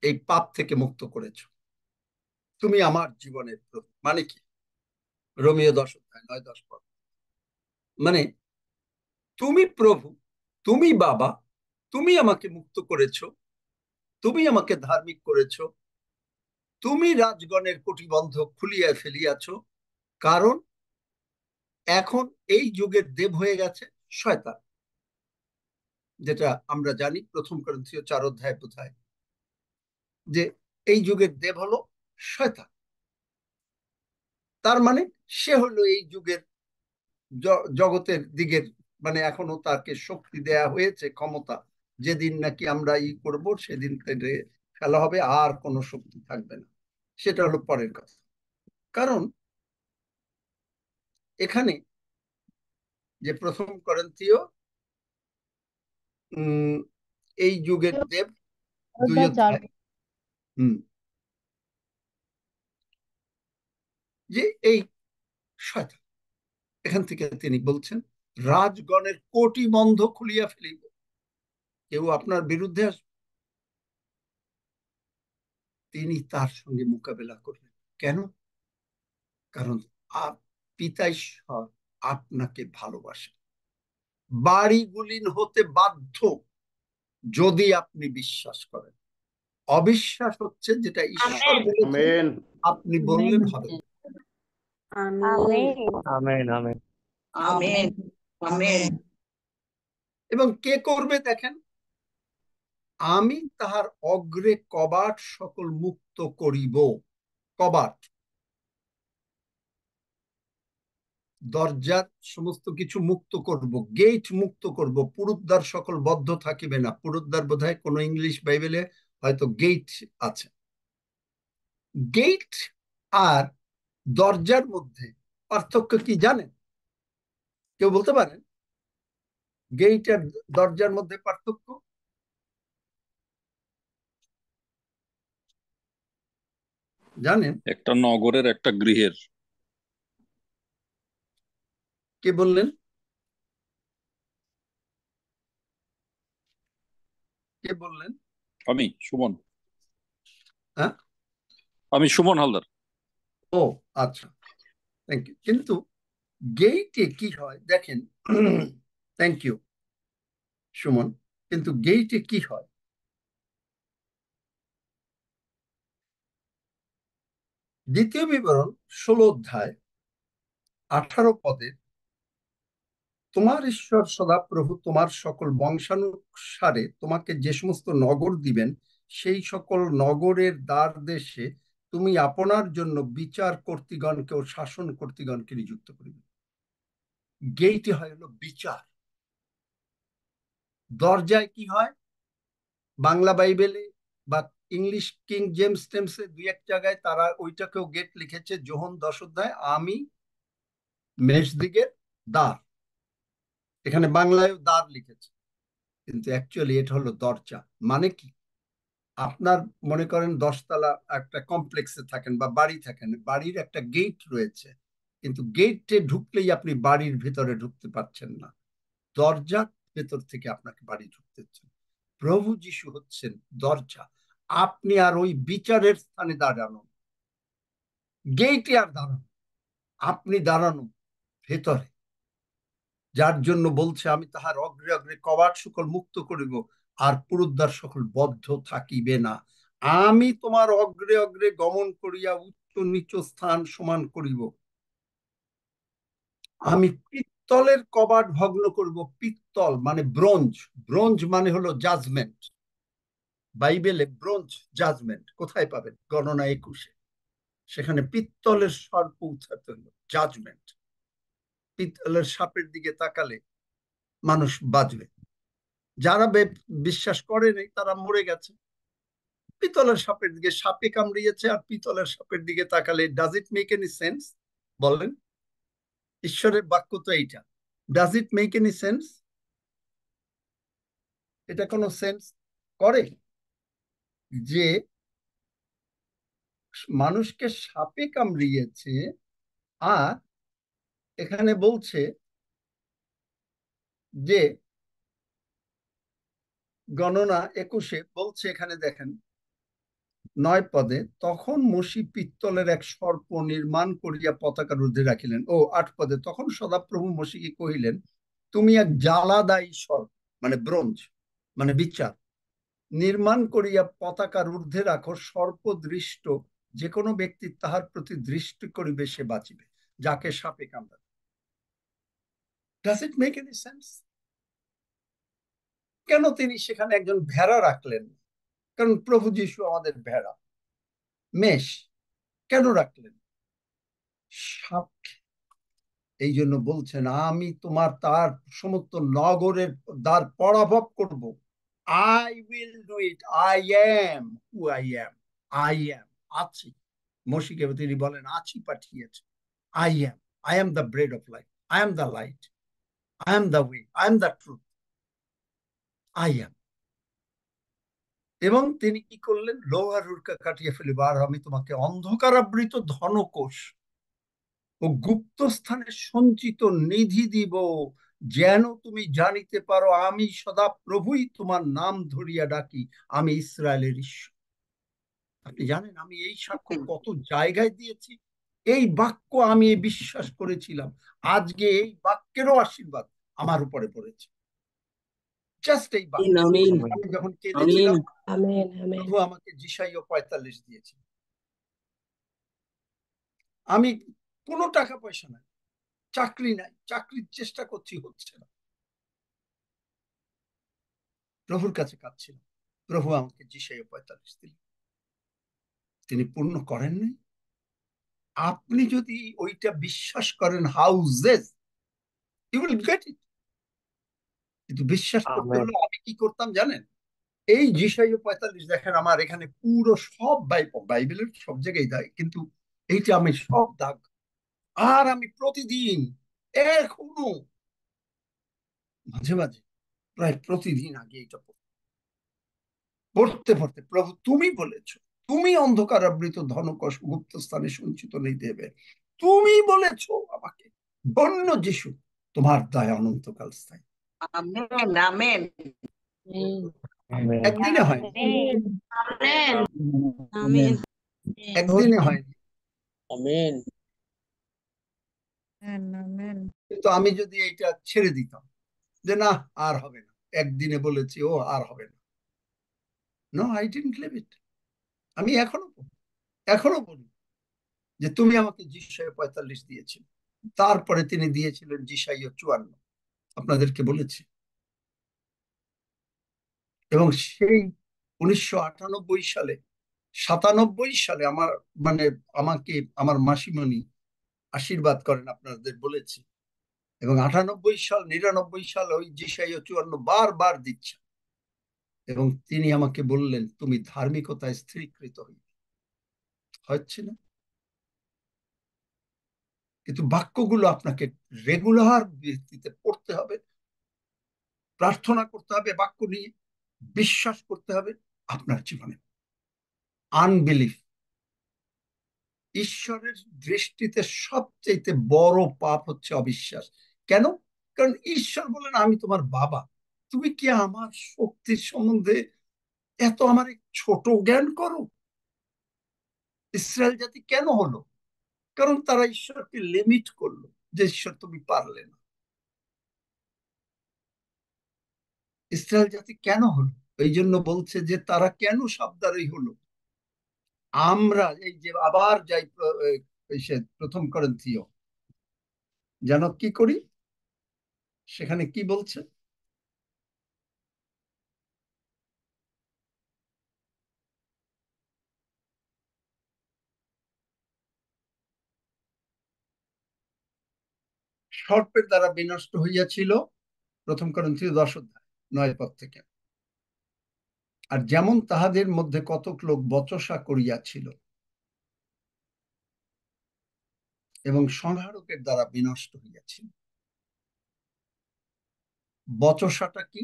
এই পাপ থেকে মুক্ত করেছো, তুমি আমার জীবনের প্রভু। মানে কি? রোমিও 10:9-10 মানে তুমি প্রভু, তুমি বাবা, তুমি আমাকে মুক্ত করেছো, তুমি আমাকে ধার্মিক করেছো, তুমি রাজগণের কটিবন্ধ খুলিয়া ফেলিয়াছ। কারণ এখন এই যুগের দেব হয়ে গেছে শয়তান, যেটা আমরা জানি 1 করিন্থীয় 4 বোঝায় যে এই যুগের দেব হলো শয়তান। তার মানে সে হলো এই যুগের জগতের দিকের, মানে এখনো তাকে শক্তি দেয়া হয়েছে, ক্ষমতা। যেদিন নাকি আমরা করব সেদিন ফেলা হবে, আর কোনো শক্তি থাকবে না। সেটা হলো পরের কথা। কারণ এখানে যে 1 করিন্থীয় এই যুগের দেব 2 অধ্যায়, যে এই শয়তান, এখান থেকে তিনি বলছেন রাজগণের কোটি বন্ধ খুলিয়া ফেলিব। কেউ আপনার বিরুদ্ধে আসবে, তিনি তার সঙ্গে মোকাবেলা করবেন। কেন? কারণ পিতা ঈশ্বর আপনাকে ভালোবাসে, বাড়িগুলিন হতে বাধ্য যদি আপনি বিশ্বাস করেন। অবিশ্বাস হচ্ছে যেটা ঈশ্বর বলেছেন আমেন। আপনি বললেন হবে। Amen. Amen. Amen. Amen. Amen. এবং কে করবে? দেখেন, আমি তাহার অগ্রে কবাট সকল মুক্ত করিব। কবাট, দরজার সমস্ত কিছু মুক্ত করব, গেট মুক্ত করব, পুরুদ্বার সকল বদ্ধ থাকিবে না। পুরুদ্বার বোধহয় কোনো ইংলিশ বাইবেলে হয়তো গেট আছে। গেট আর দরজার মধ্যে পার্থক্য কি জানেন? কেউ বলতে পারেন গেট আর দরজার মধ্যে পার্থক্য? জানেন? একটা নগরের, একটা গৃহের। কে বললেন? কে বললেন? আমি সুমন। হ্যাঁ, আমি সুমন হালদার। ও আচ্ছা, থ্যাংক ইউ। কিন্তু গেইটে কি হয় দেখেন, থ্যাংক ইউ সুমন। কিন্তু গেইটে কি হয়, দ্বিতীয় বিবরণ 16 অধ্যায় 18 পদে, তোমার ঈশ্বর সদাপ্রভু তোমার সকল বংশানুসারে তোমাকে যে সমস্ত নগর দিবেন, সেই সকল নগরের দ্বার দেশে তুমি আপনার জন্য বিচার কর্তৃগণকে ও শাসন কর্তৃগণকে নিযুক্ত করিবে। গেইটে হয় হলো বিচার। দরজায় কি হয়? বাংলা বাইবেলে বা ইংলিশ কিং জেমস টেমসে দুই এক জায়গায় তারা ওইটাকেও গেট লিখেছে, যোহন 10 অধ্যায়, আমি মেষদিগের দ্বার। এখানে বাংলায় দ্বার লিখেছে, কিন্তু অ্যাকচুয়ালি এটা হলো দরজা। মানে কি, আপনার মনে করেন 10 তলা একটা কমপ্লেক্সে থাকেন বা বাড়ি থাকেন, বাড়ির একটা গেট রয়েছে, কিন্তু গেটে ঢুকলেই আপনি বাড়ির ভেতরে ঢুকতে পারছেন না, দরজার ভেতর থেকে আপনাকে বাড়ি ঢুকতে হচ্ছে। প্রভু যিশু হচ্ছেন দরজা। আপনি আর ওই বিচারের স্থানে দাঁড়ানো, গেইটে আর দাঁড়ানো, আপনি দাঁড়ানো ভেতরে। যার জন্য বলছে আমি তাহার অগ্রে অগ্রে কবাট সকল মুক্ত করিব, আর পুরুদ্বার সকল বদ্ধ থাকিবে না। আমি তোমার অগ্রে অগ্রে গমন করিয়া উচ্চ নিচ স্থান সমান করিব। আমি পিত্তলের কবাট ভগ্ন করব। পিত্তল মানে ব্রোঞ্জ, ব্রোঞ্জ মানে হলো জাজমেন্ট। বাইবেলে ব্রোঞ্জ জাজমেন্ট কোথায় পাবেন? গণনা 21-এ। সেখানে পিত্তলের সর্প উচ্চারিত হলো, জাজমেন্ট। পিত্তলের সাপের দিকে তাকালে মানুষ বাঁচবে, যারা বিশ্বাস করেনি তারা মরে গেছে। পিতলের সাপের দিকে, সাপে কামড়িয়েছে আর পিতলের সাপের দিকে তাকালে, does it make any sense? বলেন, ঈশ্বরের বাক্য তো এইটা। Does it make any sense? এটা কোনো সেন্স করে যে মানুষকে সাপে কামড়িয়েছে, আর এখানে বলছে যে গণনা 21-এ বলছে, এখানে দেখেন 9 পদে, তখন মসি পিত্তলের এক সর্প নির্মাণ করিয়া পতাকার ঊর্ধ্বে রাখিলেন। ও 8 পদে, তখন সদাপ্রভু মসিকে কহিলেন, তুমি এক জ্বালাদায়ী সর্প মানে ব্রোঞ্জ মানে বিচার নির্মাণ করিয়া পতাকার ঊর্ধ্বে রাখো, সর্প দৃষ্ট যে কোনো ব্যক্তি তাহার প্রতি দৃষ্টি করিবে সে বাঁচিবে, যাকে সাপে কামড়াবে। Does it make any sense? কেন তিনি সেখানে একজন ভেড়া রাখলেন? কারণ প্রভু যীশু আমাদের ভেড়া, মেষ। কেন রাখলেন? সাপ। এই জন্য বলছেন, আমি তোমার তার সমস্ত নগরের দ্বার পরাভব করব। I will do it, I am who I am, I am আছি। মসিকে তিনি বলেন আছি পাঠিয়েছে। I am the bread of life, I am the light, I am the way, I am the truth, I am. এবং তিনি কি করলেন? লোহার হুড়কা কাটিয়ে ফেলিব, আর আমি তোমাকে অন্ধকারাবৃত ধনকোষ ও গুপ্ত স্থানে সঞ্চিত নিধি দিব, যেন তুমি জানিতে পারো আমি সদা প্রভুই তোমার নাম ধরিয়া ডাকি, আমি ইসরায়েলের ঈশ্বর। আপনি জানেন আমি এই সাক্ষ্য কত জায়গায় দিয়েছি। এই বাক্য আমি বিশ্বাস করেছিলাম, আজকে এই বাক্যেরও আশীর্বাদ আমার উপরে পড়েছে। জাস্ট এই বাক্য। আমি যখন কেঁদেছিলাম, প্রভু আমাকে যিশাইয়া 45 দিয়েছি। আমি কোনো টাকা পয়সা নাই, চাকরি নাই, চাকরির চেষ্টা করছি, হচ্ছে না, প্রভুর কাছে কাঁদছিলাম। প্রভু আমাকে যিশাইয়া 45 দিলেন, তিনি পূর্ণ করেন নাই। আপনি যদি ওইটা বিশ্বাস করেন, houses you will get it. কিন্তু বিশ্বাস করতে আমেন। হলে আমি কি করতাম জানেন? এই যিশাইয়া 45 দেখেন, আমার এখানে পুরো সব বাইবেলের সব জায়গায় দেয়, কিন্তু এইটা আমি সব দাগ। আর আমি প্রতিদিন, এখনো মাঝে মাঝে, প্রায় প্রতিদিন আগে এটা পড়তে পড়তে, প্রভু তুমি বলেছো, তুমি অন্ধকার আবৃত ধনকশ গুপ্ত স্থানে সঞ্চিত নেই দেবে, তুমি বলেছো আমাকে, ধন্য যিশু, তোমার দয়া অনন্তকাল স্থায়ী। আমেন। আমেন। আমেন। একদিনে হয়নি, আমেন। আমেন। একদিনে হয়নি। আমেন। কিন্তু আমি যদি এটা ছেড়ে দিতাম যে না, আর হবে না, একদিনে বলেছি, ও আর হবে না, no, I didn't leave it. আমি এখনো বলি যে তুমি আমাকে যিশাইয়া 45 দিয়েছিলে, তারপরে তিনি দিয়েছিলেন যিশাইয়া 54, আপনাদেরকে বলেছি। এবং সেই 1998 সালে, 97 সালে আমার, মানে আমাকে আমার মাসিমণি আশীর্বাদ করেন, আপনাদের বলেছি। এবং 98 সাল, 99 সাল ওই যিশাইয়া 54 বারবার দিচ্ছে। এবং তিনি আমাকে বললেন, তুমি ধার্মিকতায় স্থিরীকৃত হচ্ছে না। কিন্তু বাক্যগুলো আপনাকে রেগুলার ভিত্তিতে পড়তে হবে, প্রার্থনা করতে হবে, বাক্য নিয়ে বিশ্বাস করতে হবে আপনার জীবনে। আনবিলিফ ঈশ্বরের দৃষ্টিতে সবচেয়ে বড় পাপ হচ্ছে অবিশ্বাস। কেন? কারণ ঈশ্বর বলেন, আমি তোমার বাবা, তুমি কি আমার শক্তির সম্বন্ধে এত আমার ছোট জ্ঞান করো? ইসরায়েল জাতি কেন হলো? কারণ তারা ঈশ্বরকে লিমিট করলো, যে ঈশ্বর তুমি পারলে না। ইসরায়েল জাতি কেন হলো? এই জন্য বলছে যে তারা কেন সাবধানী হলো। আমরা এই যে আবার যাই প্রথম করিন্থীয়, যেন কি করি, সেখানে কি বলছে? সর্পের দ্বারা বিনষ্ট হইয়াছিল, প্রথম করিন্থীয় 10 অধ্যায় 9 পদ থেকে। আর যেমন তাহাদের মধ্যে কতক লোক বচসা করিয়াছিল এবং সংহারকের দ্বারা বিনষ্ট হইয়াছিল। বচসাটা কি?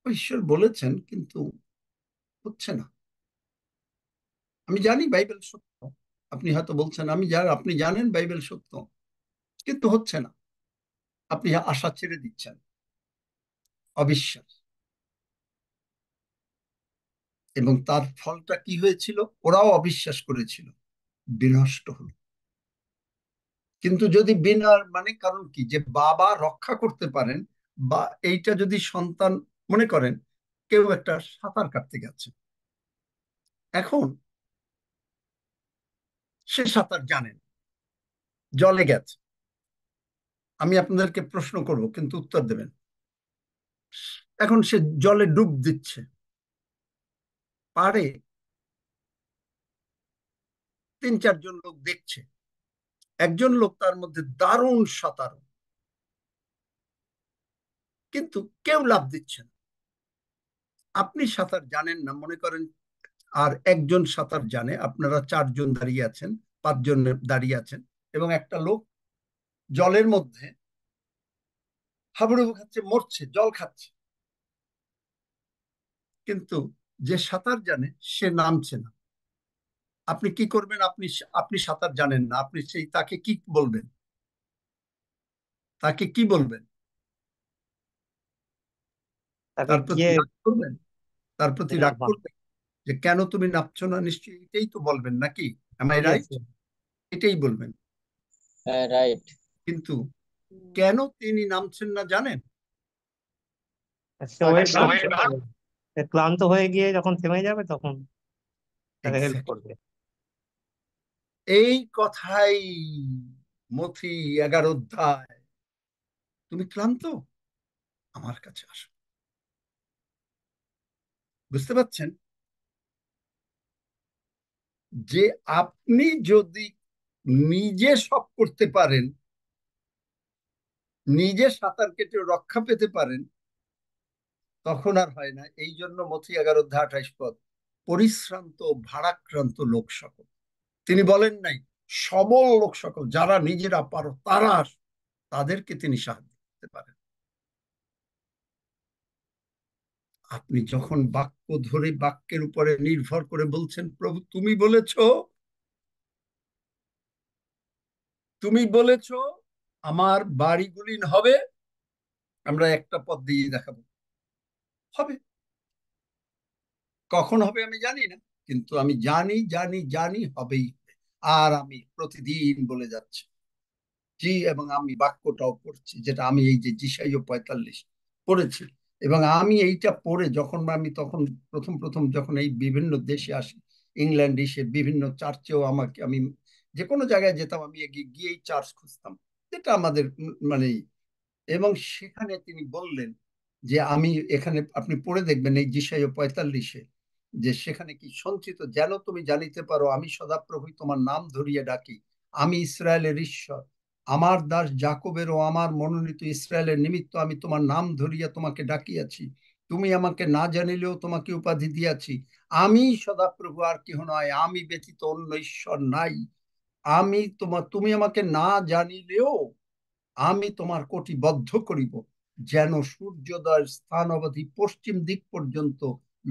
ঈশ্বর বলেছেন, কিন্তু হচ্ছে না। আমি জানি বাইবেল সত্য, আপনি হয়তো বলছেন আপনি জানেন বাইবেল সত্য, কিন্তু হচ্ছে না। আপনি আশা ছেড়ে দিচ্ছেন, অবিশ্বাস। এবং তার ফলটা কি হয়েছিল? ওরাও অবিশ্বাস করেছিল, বিনষ্ট হলো। কিন্তু যদি বিনার মানে কারণ কি, যে বাবা রক্ষা করতে পারেন, বা এইটা যদি সন্তান, মনে করেন কেউ একটা সাঁতার কাটতে গেছে, এখন সে সাঁতার জানেন, জলে গেছে। আমি আপনাদেরকে প্রশ্ন করব, কিন্তু উত্তর দেবেন। এখন সে জলে ডুব দিচ্ছে, পারে 3-4 জন লোক দেখছে, একজন লোক তার মধ্যে দারুণ সাঁতার, কিন্তু কেউ লাভ দিচ্ছে না। আপনি সাঁতার জানেন না, মনে করেন, আর একজন সাঁতার জানে, আপনারা 4 জন দাঁড়িয়ে আছেন, 5 জন দাঁড়িয়ে আছেন, এবং একটা লোক জলের মধ্যে হাবুডুবু খাচ্ছে, মরছে, জল খাচ্ছে। কিন্তু যে সাঁতার জানে সে নামছে না। আপনি কি করবেন? আপনি সাঁতার জানেন না, আপনি তাকে কি বলবেন? তাকে কি বলবেন? তাকে তার প্রতি গিয়ে রাগ করবেন? তার প্রতি রাগ নামা। করবেন যে কেন তুমি নামছো না? নিশ্চয়ই এটাই তো বলবেন, নাকি? Am I Yes, right? এটাই বলবেন। হ্যাঁ, রাইট। কিন্তু কেন তিনি নামছেন না জানেন? সে ওয়েট ভাগ, সে ক্লান্ত হয়ে গিয়ে যখন থেমে যাবে তখন তাকে হেল্প এক্স্যাক্ট করবে। এই কথাই মথি 11 অধ্যায়, তুমি ক্লান্ত, আমার কাছে আসো। বুঝতে পারছেন যে আপনি যদি নিজে সব করতে পারেন, নিজে সাঁতার কেটে রক্ষা পেতে পারেন, তখন আর হয় না। এই জন্য মথি 11 অধ্যায় 28 পদ, পরিশ্রান্ত ভারাক্রান্ত লোক সকল, তিনি বলেন নাই সবল লোক সকল, যারা নিজেরা পারো তারা তাদেরকে তিনি সাহায্য করতে পারেন। আপনি যখন বাক্য ধরে বাক্যের উপরে নির্ভর করে বলছেন, প্রভু তুমি বলেছ আমার বাড়িগুলি হবে, আমরা একটা পদ দিয়ে দেখাবো, হবে। কখন হবে আমি জানি না, কিন্তু আমি জানি জানি জানি হবেই হবে। আর আমি প্রতিদিন বলে যাচ্ছি জি, এবং আমি বাক্যটাও পড়ছি, যেটা আমি এই যে যিশাইয়া 45 পড়েছি। এবং আমি এইটা পড়ে যখন আমি তখন প্রথম প্রথম যখন এই বিভিন্ন দেশে আসি, ইংল্যান্ড এসে বিভিন্ন চার্চেও আমি যে কোনো জায়গায় যেতাম, আমি গিয়েই চার্চ খুঁজতাম, যেটা আমাদের মানে। এবং সেখানে তিনি বললেন যে আমি এখানে আপনি পড়ে দেখবেন এই যিশাইয়া 45-এ, যে সেখানে কি সঞ্চিত, যেন তুমি জানিতে পারো আমি সদাপ্রভুই তোমার নাম ধরিয়া ডাকি, আমি ইসরায়েলের ঈশ্বর, আমার দাস জাকবের ও আমার মনোনীত ইসরায়েলের নিমিত্ত আমি তোমার নাম ধরিয়া তোমাকে ডাকিয়াছি, তুমি আমাকে না জানিলেও তোমাকে উপাধি দিয়াছি, আমি সদাপ্রভু আর কেহ নয়, আমি ব্যতীত অন্য ঈশ্বর নাই, তুমি আমাকে না জানিলেও আমি তোমার কোটি বদ্ধ করিব, যেন সূর্যোদয়ের স্থান অবধি পশ্চিম দিক পর্যন্ত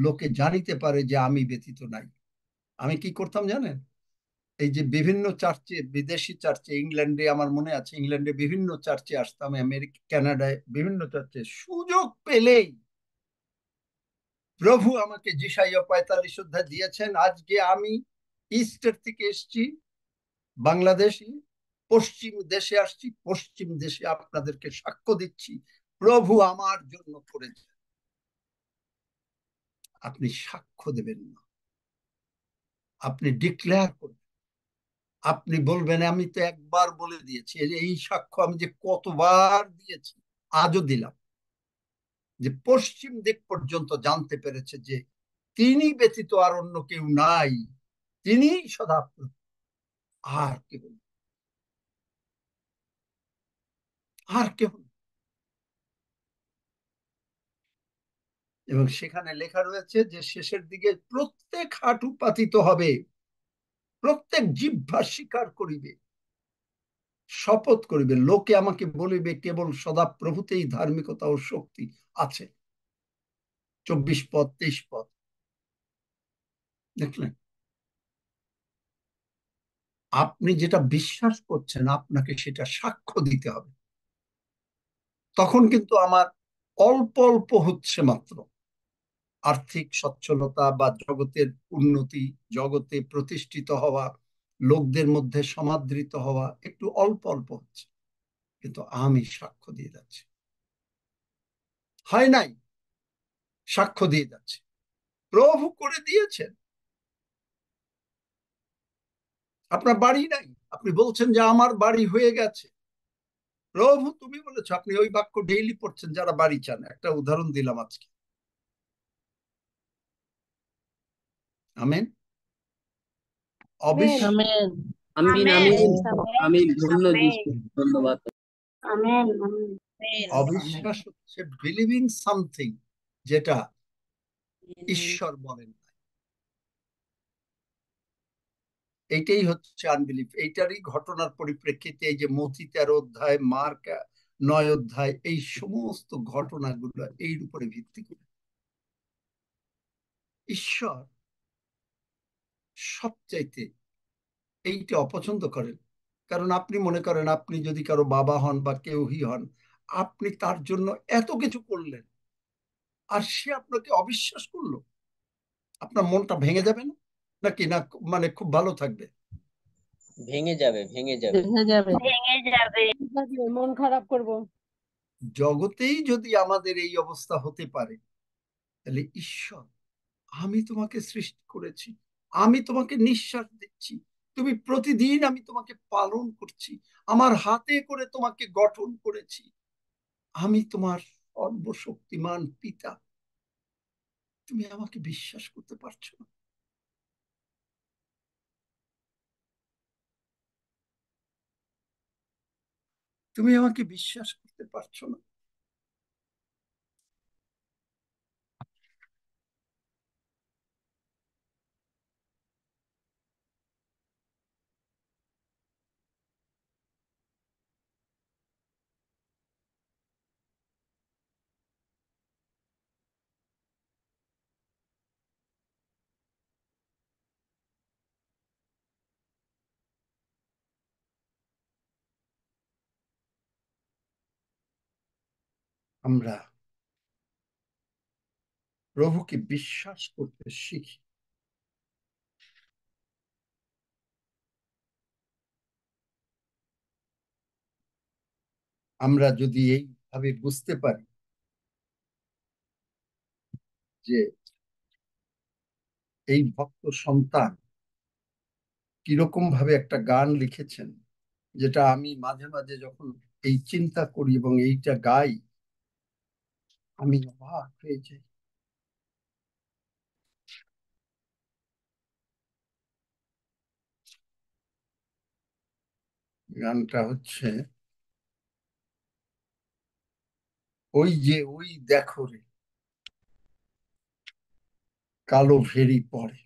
লোকে জানিতে পারে যে আমি ব্যতীত নাই। আমি কি করতাম জানেন? এই যে বিভিন্ন চার্চে, বিদেশি চার্চে, ইংল্যান্ডে আমার মনে আছে, ইংল্যান্ডে বিভিন্ন চার্চে আসতাম, আমেরিকা কানাডায় বিভিন্ন চার্চে, সুযোগ পেলেই প্রভু আমাকে যিশাইয়া 45 অধ্যায় দিয়েছেন। আজকে আমি ইস্টের থেকে এসছি, বাংলাদেশি, পশ্চিম দেশে আসছি, পশ্চিম দেশে আপনাদেরকে সাক্ষ্য দিচ্ছি প্রভু আমার জন্য করেছে। আপনি সাক্ষ্য দেবেন না, আপনি ডিক্লেয়ার করবেন, আপনি বলবেন আমি তো একবার বলে দিয়েছি, এই সাক্ষ্য আমি যে কতবার দিয়েছি, আজও দিলাম, যে পশ্চিম দিক পর্যন্ত জানতে পেরেছে যে তিনি ব্যতীত আর অন্য কেউ নাই, তিনি সদাপ্রভু, আর কেউ নেই, আর কেউ নেই। এবং সেখানে লেখা রয়েছে যে শেষের দিকে প্রত্যেক হাঁটু পাতিত হবে, প্রত্যেক জিহ্বা স্বীকার করিবে, শপথ করিবে, লোকে আমাকে বলিবে কেবল সদাপ্রভুতেই ধার্মিকতা ও শক্তি আছে। 24 পদ 23 পদ দেখলেন? আপনি যেটা বিশ্বাস করছেন আপনাকে সেটা সাক্ষ্য দিতে হবে। তখন কিন্তু আমার অল্প অল্প হচ্ছে মাত্র আর্থিক সচ্ছলতা বা জগতের উন্নতি, জগতে প্রতিষ্ঠিত হওয়া, লোকদের মধ্যে সমাদৃত হওয়া, একটু অল্প অল্প হচ্ছে, কিন্তু আমি সাক্ষ্য দিয়ে যাচ্ছি। হয় নাই, সাক্ষ্য দিয়ে যাচ্ছে, প্রভু করে দিয়েছেন। আপনার বাড়ি নাই, আপনি বলছেন যে আমার বাড়ি হয়ে গেছে, প্রভু তুমি বলেছো। আপনি ওই বাক্য ডেইলি পড়ছেন যারা বাড়ি চান। একটা উদাহরণ দিলাম আজকে। আমেন। অবিশ্বাস আমেন। আমিন আমিন আমিন, ধন্য যিশু, ধন্যবাদ। আমেন। অবিশ্বাস হচ্ছে বিলিভিং সামথিং যেটা ঈশ্বর বলেন না। এইটাই হচ্ছে আনবিলিফ। এইটারই ঘটনার পরিপ্রেক্ষিতে এই যে মথি 13 অধ্যায়, মার্ক 9 অধ্যায়, এই সমস্ত ঘটনাগুলো এর উপরে ভিত্তি করে। ঈশ্বর সবচাইতে এইটা অপছন্দ করেন, কারণ আপনি মনে করেন আপনি যদি কারো বাবা হন বা কেউই হন, আপনি তার জন্য এত কিছু করলেন আর সে আপনাকে অবিশ্বাস করলো, আপনার মনটা ভেঙে যাবে না? নাকি না মানে খুব ভালো থাকবে? ভেঙে যাবে, ভেঙে যাবে। দেখা যাবে। ভেঙে যাবে, মন খারাপ করব। জগতেই যদি আমাদের এই অবস্থা হতে পারে, তাহলে ঈশ্বর, আমি তোমাকে সৃষ্টি করেছি, আমি তোমাকে নিঃশ্বাস দিচ্ছি, তুমি প্রতিদিন, আমি তোমাকে পালন করছি, আমার হাতে করে তোমাকে গঠন করেছি, আমি তোমার সর্বশক্তিমান পিতা, তুমি আমাকে বিশ্বাস করতে পারছো না। তুমি আমাকে বিশ্বাস করতে পারছো না। আমরা প্রভুকে বিশ্বাস করতে শিখি। আমরা যদি এইভাবে বুঝতে পারি যে এই ভক্ত সন্তান কিরকম ভাবে একটা গান লিখেছেন, যেটা আমি মাঝে মাঝে যখন এই চিন্তা করি এবং এইটা গাই, আমি অবাক হয়ে যাই। গানটা হচ্ছে, ওই যে ওই দেখো রে কালো ভেরি পরে।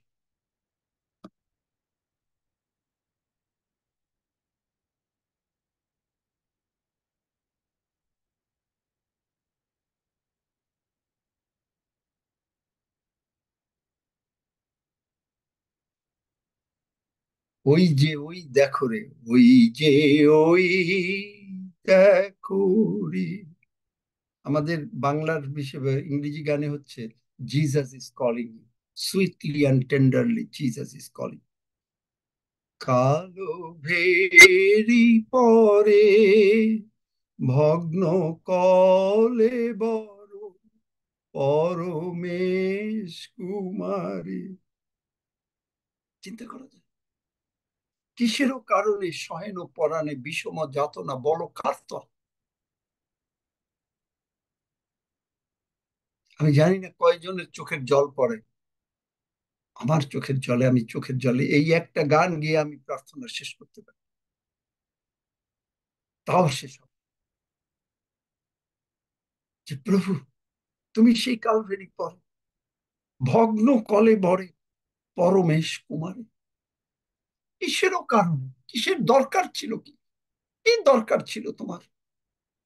ওই যে ওই দেখো রে, ওই যে ওই দেখো রে। আমাদের বাংলার হিসেবে ইংরেজি গানে হচ্ছে, Jesus is calling, sweetly and tenderly Jesus is calling. কালো ভেরি পরে ভগ্ন কলে বড় পরমেশ কুমারী। চিন্তা করা যায়, কিসেরও কারণে সহেন পরাণে বিষম যাতনা বড় কাতর। আমি জানি না কয়জনের চোখের জল পড়ে, আমার চোখের জলে, আমি চোখের জলে এই একটা গান গিয়ে আমি প্রার্থনা শেষ করতে পারি, তাও শেষ হবে যে প্রভু তুমি সেই কালভেরি পর ভগ্ন কলে বড়ে পরমেশ কুমারী। কিসেরও কারণে, কিসের দরকার ছিল, কি দরকার ছিল তোমার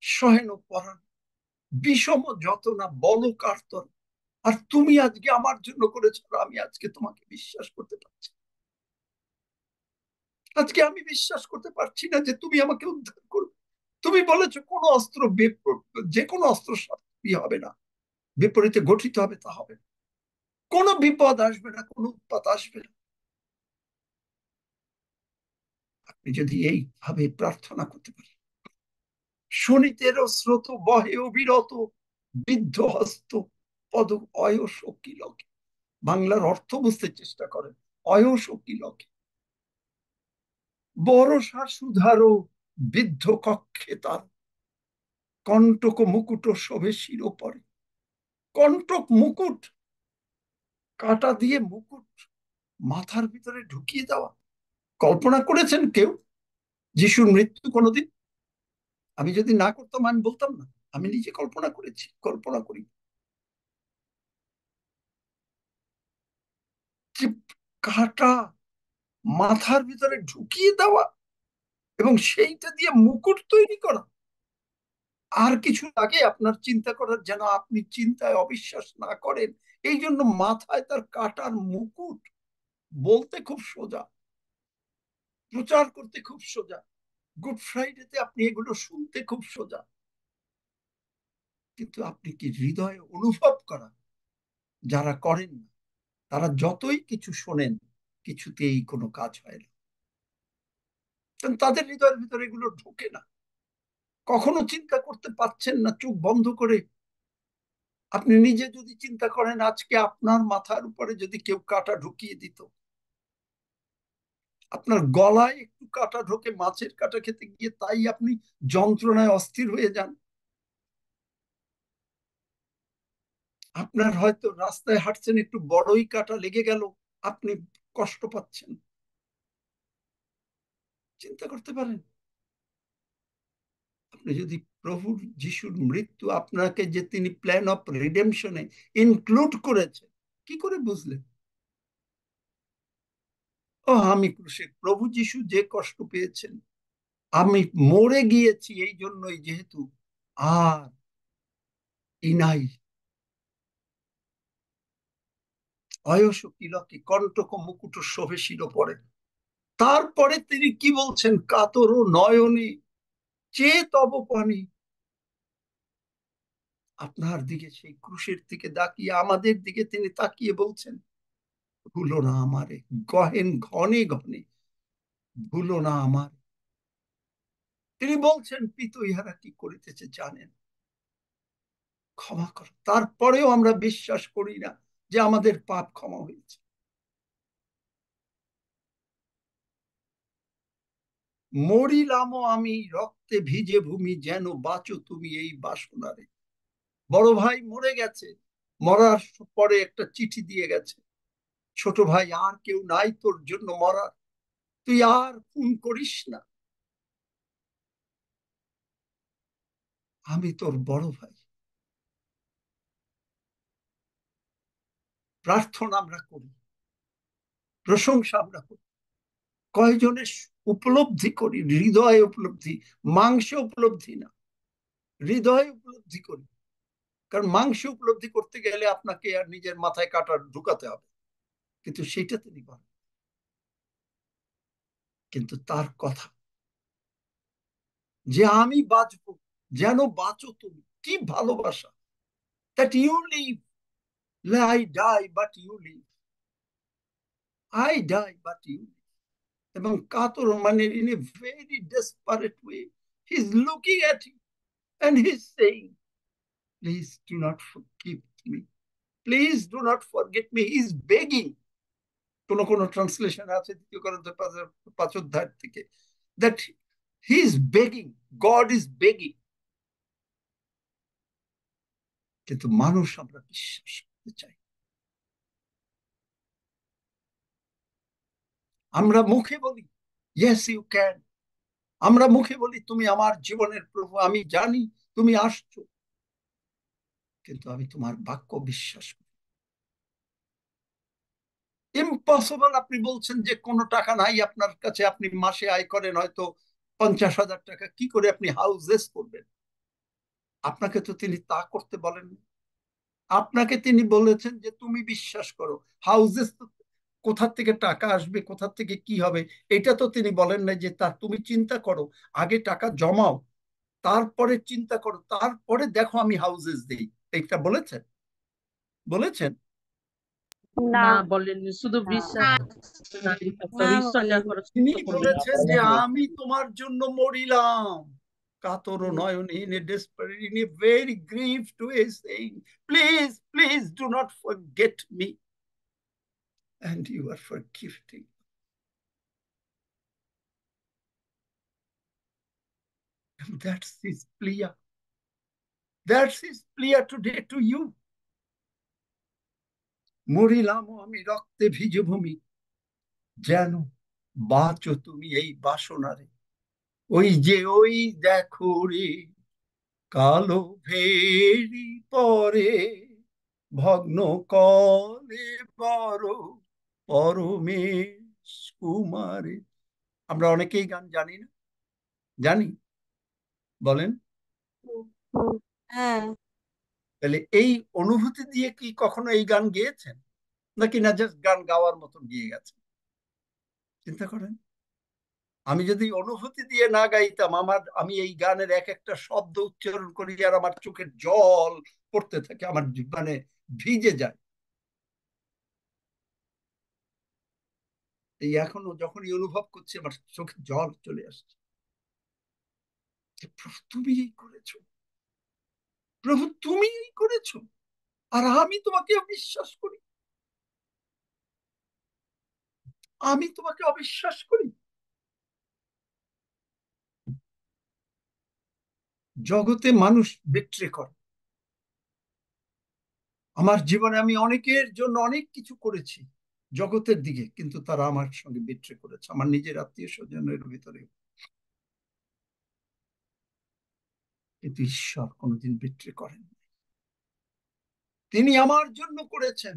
সহেন পরাণ বিষম যতনা বল কার্তর, আর তুমি আজকে আমার জন্য করেছো, আমি আজকে তোমাকে বিশ্বাস করতে পারছি। আজকে আমি বিশ্বাস করতে পারছি না যে তুমি আমাকে উদ্ধার করবে। তুমি বলেছো কোন অস্ত্র যে কোনো অস্ত্র সাথী হবে না, বিপরীতে গঠিত হবে তা হবে না, কোনো বিপদ আসবে না, কোনো উৎপাত আসবে না। আপনি যদি এইভাবে প্রার্থনা করতে পারেন, শনিতেরও স্রোত বহে অবিরত বিদ্ধ হস্ত পদ অয়স কিলকে। বাংলার অর্থ বুঝতে চেষ্টা করেন। অয়স কিলকে বরষা সুধারো বিদ্ধ কক্ষে তার কণ্টক মুকুট শোভে শিরোপরে। কণ্টক মুকুট, কাটা দিয়ে মুকুট মাথার ভিতরে ঢুকিয়ে দেওয়া। কল্পনা করেছেন কেউ যিশুর মৃত্যু কোনোদিন? আমি যদি না করতাম আমি বলতাম না, আমি নিজে কল্পনা করেছি, কল্পনা করি যে কাটা মাথার ভিতরে ঢুকিয়ে দেওয়া এবং সেইটা দিয়ে মুকুট তৈরি করা। আর কিছু লাগে আপনার চিন্তা করার, যেন আপনি চিন্তায় অবিশ্বাস না করেন। এই জন্য মাথায় তার কাটার মুকুট। বলতে খুব সোজা, প্রচার করতে খুব সোজা, গুড ফ্রাইডেতে আপনি এগুলো শুনতে খুব সোজা, কিন্তু আপনি কি হৃদয়ে অনুভব করা? যারা করেন না তারা যতই কিছু শোনেন কিছুতেই কোনো কাজ হয় না, কারণ তাদের হৃদয়ের ভিতরে এগুলো ঢোকে না। কখনো চিন্তা করতে পারছেন না চোখ বন্ধ করে? আপনি নিজে যদি চিন্তা করেন, আজকে আপনার মাথার উপরে যদি কেউ কাঁটা ঢুকিয়ে দিত, আপনার গলায় একটু কাঁটা ঢোকে মাছের কাঁটা খেতে গিয়ে, তাই আপনি যন্ত্রণায় অস্থির হয়ে যান। আপনার হয়তো রাস্তায় হাঁটছেন, একটু বড়ই কাটা লেগে গেল, আপনি কষ্ট পাচ্ছেন। চিন্তা করতে পারেন, আপনি যদি প্রভু যিশুর মৃত্যু আপনাকে যে তিনি প্ল্যান অফ রিডেমশনে ইনক্লুড করেছেন, কি করে বুঝলেন? ও আমি ক্রুশে, প্রভু যিশু যে কষ্ট পেয়েছেন, আমি মরে গিয়েছি এই জন্যই, যেহেতু আর ইনাই অয়স কিলকে কণ্টক মুকুট শোভে শিরোপরে। তারপরে তিনি কি বলছেন? কাতর নয়নে চেয়ে তব পানি। আপনার দিকে, সেই ক্রুশের দিকে তাকিয়ে, আমাদের দিকে তিনি তাকিয়ে বলছেন, ভুলো না আমারে, গহেন ঘনে ঘনে ভুলো না আমার। তিনি বলছেন, পিত ইহারা কি করিতেছে জানেন, ক্ষমা কর। তারপরেও আমরা বিশ্বাস করি না যে আমাদের পাপ ক্ষমা হয়েছে। মরিলামও আমি রক্তে ভিজে ভূমি, যেন বাঁচো তুমি এই বাসনারে। বড় ভাই মরে গেছে, মরার পরে একটা চিঠি দিয়ে গেছে, ছোট ভাই আর কেউ নাই তোর জন্য মরার, তুই আর খুন করিস না, আমি তোর বড় ভাই। প্রার্থনা আমরা করি, প্রশংসা আমরা করি, কয়জনের উপলব্ধি করি, হৃদয়ে উপলব্ধি, মাংসে উপলব্ধি না, হৃদয়ে উপলব্ধি করি। কারণ মাংসে উপলব্ধি করতে গেলে আপনাকে আর নিজের মাথায় কাটা ঢুকাতে হবে, কিন্তু সেটা তিনি করেন। কিন্তু তার কথা যে আমি বাঁচবো, যেন বাঁচো তুমি, কি ভালোবাসা! that you live, I die but you live, I die but you live. এবং কাতর মানে in a very desperate way he is looking at you and he is saying, please do not forgive me, please do not forget me. He is begging. কোন কোন translation আছে দ্বিতীয় করন্থের 5 অধ্যায় থেকে, that he is begging, God is begging. কিন্তু মানুষ আমরা বিশ্বাস করতে চাই, আমরা মুখে বলি yes you can, আমরা মুখে বলি তুমি আমার জীবনের প্রভু, আমি জানি তুমি আসছো, কিন্তু আমি তোমার বাক্য বিশ্বাস করি। ইম্পসিবল। আপনি বলছেন যে কোনো টাকা নাই আপনার কাছে, আপনি মাসে আয় করেন হয়তো 50,000 টাকা, কি করে আপনি হাউসেস করবেন? আপনাকে তো তিনি তা করতে বলেন, আপনাকে তিনি বলেছেন যে তুমি বিশ্বাস করো। হাউসেস কোথা থেকে টাকা আসবে, কোথা থেকে কি হবে, এটা তো তিনি বলেন না যে তা তুমি চিন্তা করো, আগে টাকা জমাও, তারপরে চিন্তা করো, তারপরে দেখো আমি হাউসেস দেই। এটা বলেছেন? বলেছেন? না না, বলেননি, শুধু না বিশ্বাস না, না ঈশ্বর যা বলেনি। করে তিনি সত্য করে বলেছেন যে দেখাবে। আমি তোমার জন্য মরিলাম। কাতর নয়নে, in a desperate, in a very grief to a saying, please, please do not forget me. And you are forgiving. And that's his plea. That's his plea today to you. মরিলাম আমি রক্তে ভিজে ভূমি, যেন বাঁচো তুমি এই বাসনারে। ওই যে ওই দেখো রে, কালো ভেরি পরে ভগ্ন কলে বড় পরমেশ কুমারে। আমরা অনেকেই গান জানি না, জানি? বলেন। হ্যাঁ, তাহলে এই অনুভূতি দিয়ে কি কখনো এই গান গেয়েছেন, নাকি না জাস্ট গান গাওয়ার মতন গিয়ে গেছেন? চিন্তা করেন, আমি যদি অনুভূতি দিয়ে না গাইতাম, আমি এই গানের এক একটা শব্দ উচ্চারণ করি আর আমার চোখের জল পড়তে থাকে, আমার মানে ভিজে যায়। এই এখনো যখনই অনুভব করছি আমার চোখে জল চলে আসছে। প্রভু তুমি এই করেছো, প্রভু তুমি এই করেছো, আর আমি তোমাকে অবিশ্বাস করি, আমি তোমাকে অবিশ্বাস করি। জগতে মানুষ বিট্রে করে, আমার জীবনে আমি অনেকের জন্য অনেক কিছু করেছি জগতের দিকে, কিন্তু তারা আমার সঙ্গে বিট্রে করেছে, আমার নিজের আত্মীয় স্বজনের ভিতরে। কিন্তু ঈশ্বর কোনোদিন বিট্রে করেন না। তিনি আমার জন্য করেছেন,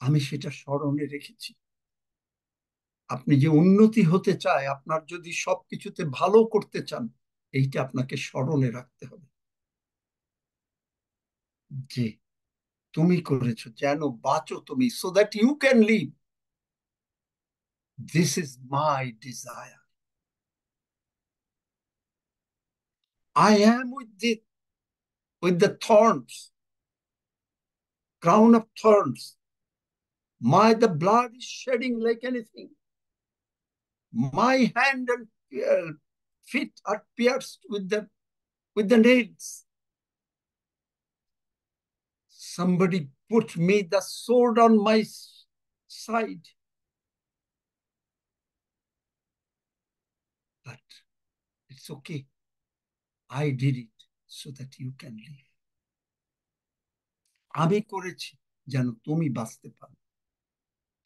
আমি সেটা স্মরণে রেখেছি। আপনি যে উন্নতি হতে চায়, আপনার যদি সবকিছুতে ভালো করতে চান, এইটা আপনাকে স্মরণে রাখতে হবে যে তুমি করেছো যেন বাঁচো তুমি, so that you can live. This is my desire. I am with the thorns, crown of thorns. The blood is shedding like anything. My hand and feet are pierced with the nails. Somebody put me the sword on my side. But it's okay. I did it so that you can live. আমি করেছি যেন তুমি বাঁচতে পারো।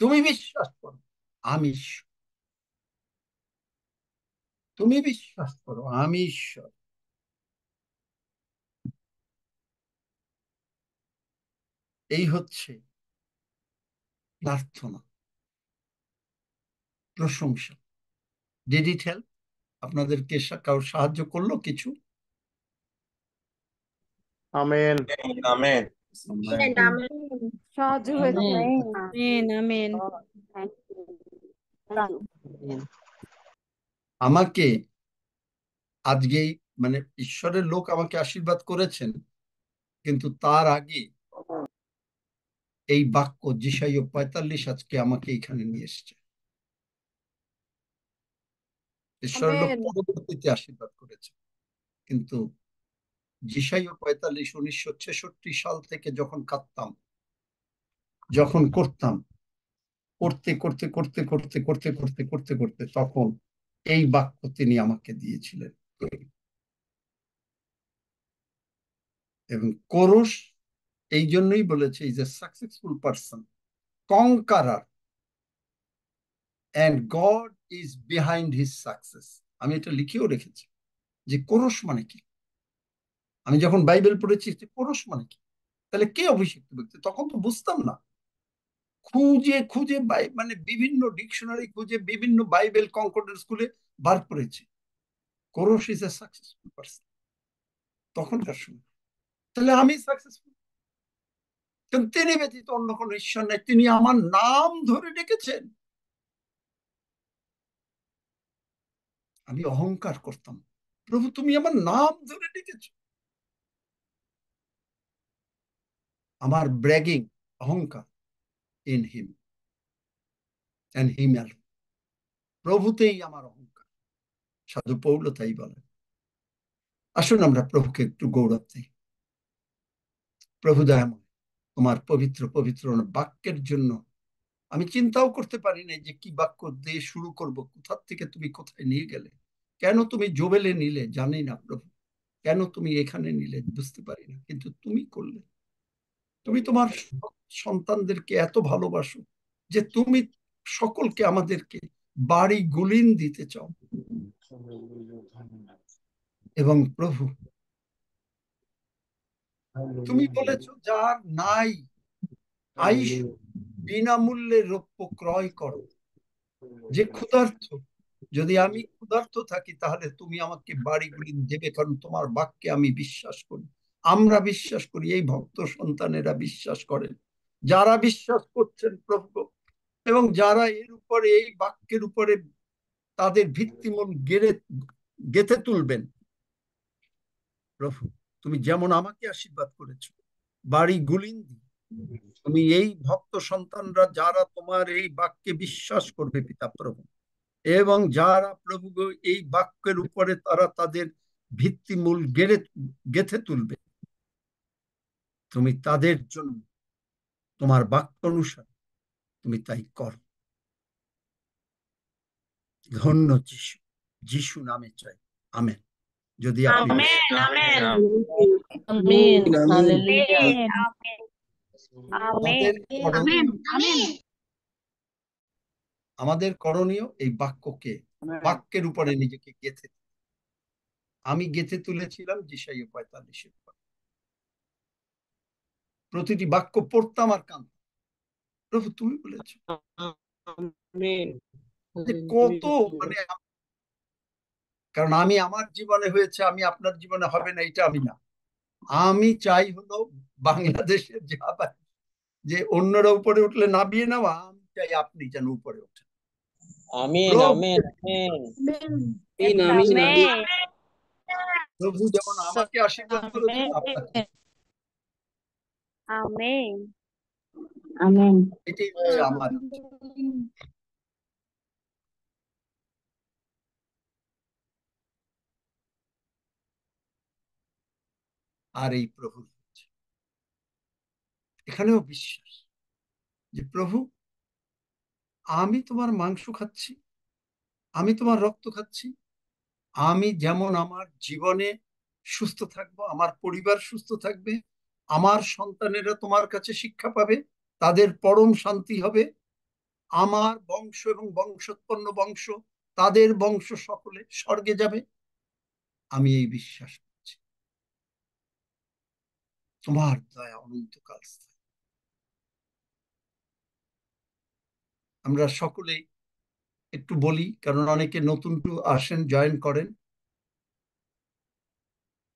তুমি বিশ্বাস করো আমি ঈশ্বর, তুমি বিশ্বাস করো আমি ঈশ্বর। এই হচ্ছে প্রার্থনা, প্রশংসা। Did it help? আপনাদেরকে কারো সাহায্য করলো কিছু? আমেন। আমেন। সাহায্য হয়েছে। Amen amen. আমাকে আজকে মানে ঈশ্বরের লোক আমাকে আশীর্বাদ করেছেন, কিন্তু তার আগে এই বাক্য যিশাইয়া 45 আজকে আমাকে এখানে নিয়ে এসছে। ঈশ্বরের লোক আমেন। পরবর্তীতে আশীর্বাদ করেছে, কিন্তু যিশাইয়া 45 1966 সাল থেকে যখন কাঁদতাম, যখন করতাম, করতে করতে করতে করতে করতে করতে করতে করতে তখন এই বাক্য তিনি আমাকে দিয়েছিলেন। এবং কোরস এই জন্যই বলেছে, is a successful person, conqueror, and God is behind his success. আমি এটা লিখেও রেখেছি যে কোরস মানে কি। আমি যখন বাইবেল পড়েছি যে কোরস মানে কি, তাহলে কে অভিষিক্ত ব্যক্তি, তখন তো বুঝতাম না। খুঁজে খুঁজে মানে বিভিন্ন ডিকশনারি খুঁজে বিভিন্ন বাইবেল কনকর্ডেন্স স্কুলে বার করেছি কোরস ইজ এ সাকসেসফুল পারসন তখনকার সময়। তাহলে আমি সাকসেসফুল, কিন্তু তিনি ব্যতীত অন্য কোনো ঈশ্বর নাই। তিনি আমার নাম ধরে ডেকেছেন। আমি অহংকার করতাম, প্রভু তুমি আমার নাম ধরে ডেকেছ। আমার ব্র্যাগিং, অহংকার, in him and him alone, প্রভুতেই আমার অহংকার। সাধু পৌল তাই বলেন। আসুন আমরা প্রভুকে একটু গৌরব দিই। প্রভু দয়াময়, তোমার পবিত্র পবিত্র বাক্যের জন্য আমি চিন্তাও করতে পারি না যে কি বাক্য দিয়ে শুরু করব, কোথা থেকে তুমি কোথায় নিয়ে গেলে। কেন তুমি জোবেলে নিলে জানি না প্রভু, কেন তুমি এখানে নিলে বুঝতে পারি না, কিন্তু তুমি করলে। তুমি তোমার সন্তানদেরকে এত ভালোবাসো যে তুমি সকলকে আমাদেরকে বাড়ি গুলিন দিতে চাও। এবং প্রভু তুমি বলেছো যার নাই আইস বিনামূল্যে রৌপ্য ক্রয় করো। যে ক্ষুধার্ত, যদি আমি ক্ষুধার্ত থাকি তাহলে তুমি আমাকে বাড়িগুলি দেবে, কারণ তোমার বাক্যে আমি বিশ্বাস করি। আমরা বিশ্বাস করি, এই ভক্ত সন্তানেরা বিশ্বাস করেন, যারা বিশ্বাস করছেন প্রভু, এবং যারা এর উপরে এই বাক্যের উপরে তাদের ভিত্তিমূল গেঁথে তুলবেন। প্রভু তুমি যেমন আমাকে আশীর্বাদ করেছো বাড়ি গুলিন্দি, তুমি এই ভক্ত সন্তানরা যারা তোমার এই বাক্যে বিশ্বাস করবে পিতা প্রভু, এবং যারা প্রভু এই বাক্যের উপরে তারা তাদের ভিত্তিমূল গেঁথে তুলবে, তুমি তাদের জন্য তোমার বাক্য অনুসারে তুমি তাই করো। ধন্য যিশু, যিশু নামে চাই, আমেন। যদি আপনি বিশ্বাস আমেন আমিন আমিন। হালেলুয়া আমেন আমেন আমাদের আমাদের করণীয় এই বাক্যকে, বাক্যের উপরে নিজেকে গেঁথে। আমি গেঁথে তুলেছিলাম যিশাইয়া 45-এর পর। প্রতিটি বাক্য পড়তাম আর কাঁদতাম, প্রভু তুমি বলেছো। আমিন। যে কত মানে, কারণ আমি আমার জীবনে হয়েছে, আমি আপনার জীবনে হবে না এটা আমি না। আমি চাই হলো বাংলাদেশের যে অন্যরা উপরে উঠলে নামিয়ে নেওয়া, আমি চাই আপনি যেন উপরে ওঠেন। আমিন প্রভু আমিন আমিন আমিন আমিন আমিন। প্রভু যেমন আমাকে আশীর্বাদ করেছেন আপনাকে, আমেন আমেন এটাই হচ্ছে আমার। আর এই প্রভুর হচ্ছে এখানেও বিশ্বাস যে প্রভু আমি তোমার মাংস খাচ্ছি, আমি তোমার রক্ত খাচ্ছি, আমি যেমন আমার জীবনে সুস্থ থাকবো, আমার পরিবার সুস্থ থাকবে, আমার সন্তানেরা তোমার কাছে শিক্ষা পাবে, তাদের পরম শান্তি হবে, আমার বংশ এবং বংশোৎপন্ন বংশ, তাদের বংশ সকলে স্বর্গে যাবে। আমি এই বিশ্বাস করছি তোমার দয়া অনন্তকাল স্থায়ী। আমরা সকলে একটু বলি, কারণ অনেকে নতুন আসেন, জয়েন করেন,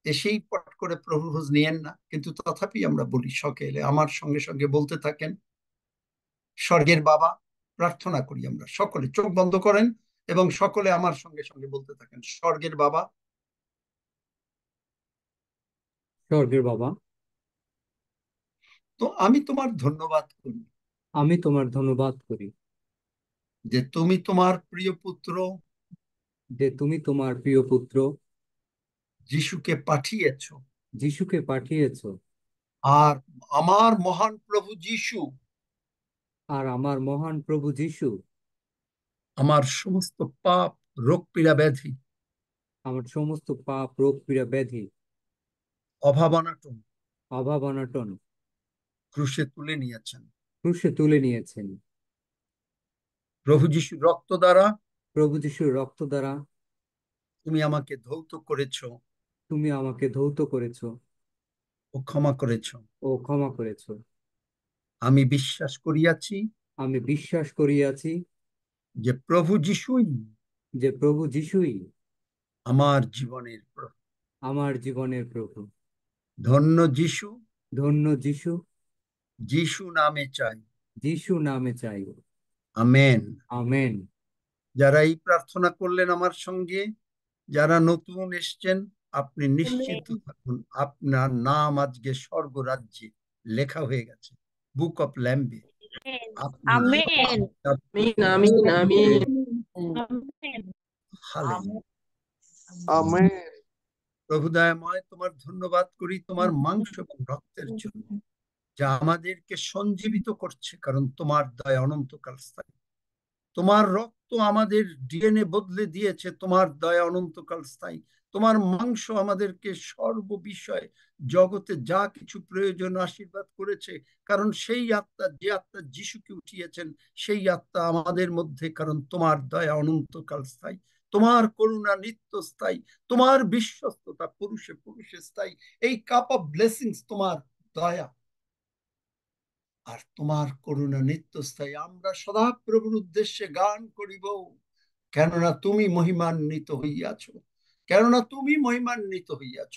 এসেই পট করে প্রভুর খোঁজ নিয়েন না, কিন্তু তথাপি আমরা বলি সকলে আমার সঙ্গে সঙ্গে বলতে থাকেন। স্বর্গের বাবা, প্রার্থনা করি আমরা সকলে, চোখ বন্ধ করেন এবং সকলে আমার সঙ্গে সঙ্গে বলতে থাকেন, স্বর্গের বাবা, স্বর্গের বাবা, তো আমি তোমার ধন্যবাদ করি আমি তোমার ধন্যবাদ করি যে তুমি তোমার প্রিয় পুত্র যে তুমি তোমার প্রিয় পুত্র যিশুকে পাঠিয়েছ। যিশুকে পাঠিয়েছো। আর আমার মহান প্রভু যিশু আর আমার মহান প্রভু যিশু আমার সমস্ত পাপ, রোগ পীড়া ব্যাধি, আমার সমস্ত পাপ, রোগ পীড়া ব্যাধি, অভাব অনাটন অভাব অনটন ক্রুশে তুলে নিয়েছেন। ক্রুশে তুলে নিয়েছেন। প্রভু যিশুর রক্ত দ্বারা প্রভু যিশুর রক্ত দ্বারা তুমি আমাকে ধৌত করেছ তুমি আমাকে ধৌত করেছো ও ক্ষমা করেছ। ও ক্ষমা করেছো। আমি বিশ্বাস করিয়াছি আমি বিশ্বাস করিয়াছি যে প্রভু যিশুই যে প্রভু যিশুই আমার জীবনের প্রভু। আমার জীবনের প্রভু। ধন্য যিশু, ধন্য যিশু, যিশু নামে চাই। যিশু নামে চাই। আমেন। আমেন। যারা এই প্রার্থনা করলেন আমার সঙ্গে, যারা নতুন এসছেন, আপনি নিশ্চিত থাকুন আপনার নাম আজকে স্বর্গরাজ্যে লেখা হয়ে গেছে, বুক অফ ল্যাম্বে। আপনি আমেন আমিন আমিন আমিন। হালেলুয়া। আমেন। প্রভু দয়াময়, তোমার ধন্যবাদ করি তোমার মাংস এবং রক্তের জন্য, যা আমাদেরকে সঞ্জীবিত করছে, কারণ তোমার দয়া অনন্তকাল স্থায়ী। তোমার রক্ত আমাদের ডিএনএ বদলে দিয়েছে, তোমার দয়া অনন্তকাল স্থায়ী। তোমার মাংস আমাদেরকে সর্ববিষয়ে জগতে যা কিছু প্রয়োজন আশীর্বাদ করেছে, কারণ সেই আত্মা, যে আত্মা যিশুকে উঠিয়েছেন, সেই আত্মা আমাদের মধ্যে, কারণ তোমার দয়া অনন্তকাল স্থায়ী, তোমার করুণা নিত্য স্থায়ী, তোমার বিশ্বস্ততা পুরুষে পুরুষে স্থায়ী। এই কাপ অফ ব্লেসিংস তোমার দয়া আর তোমার করুণা নিত্যস্থায়ী। আমরা সদা প্রভুর উদ্দেশ্যে গান করিব, কেননা তুমি মহিমান্বিত হইয়াছ, কেননা তুমি মহিমান্বিত হইয়াছ।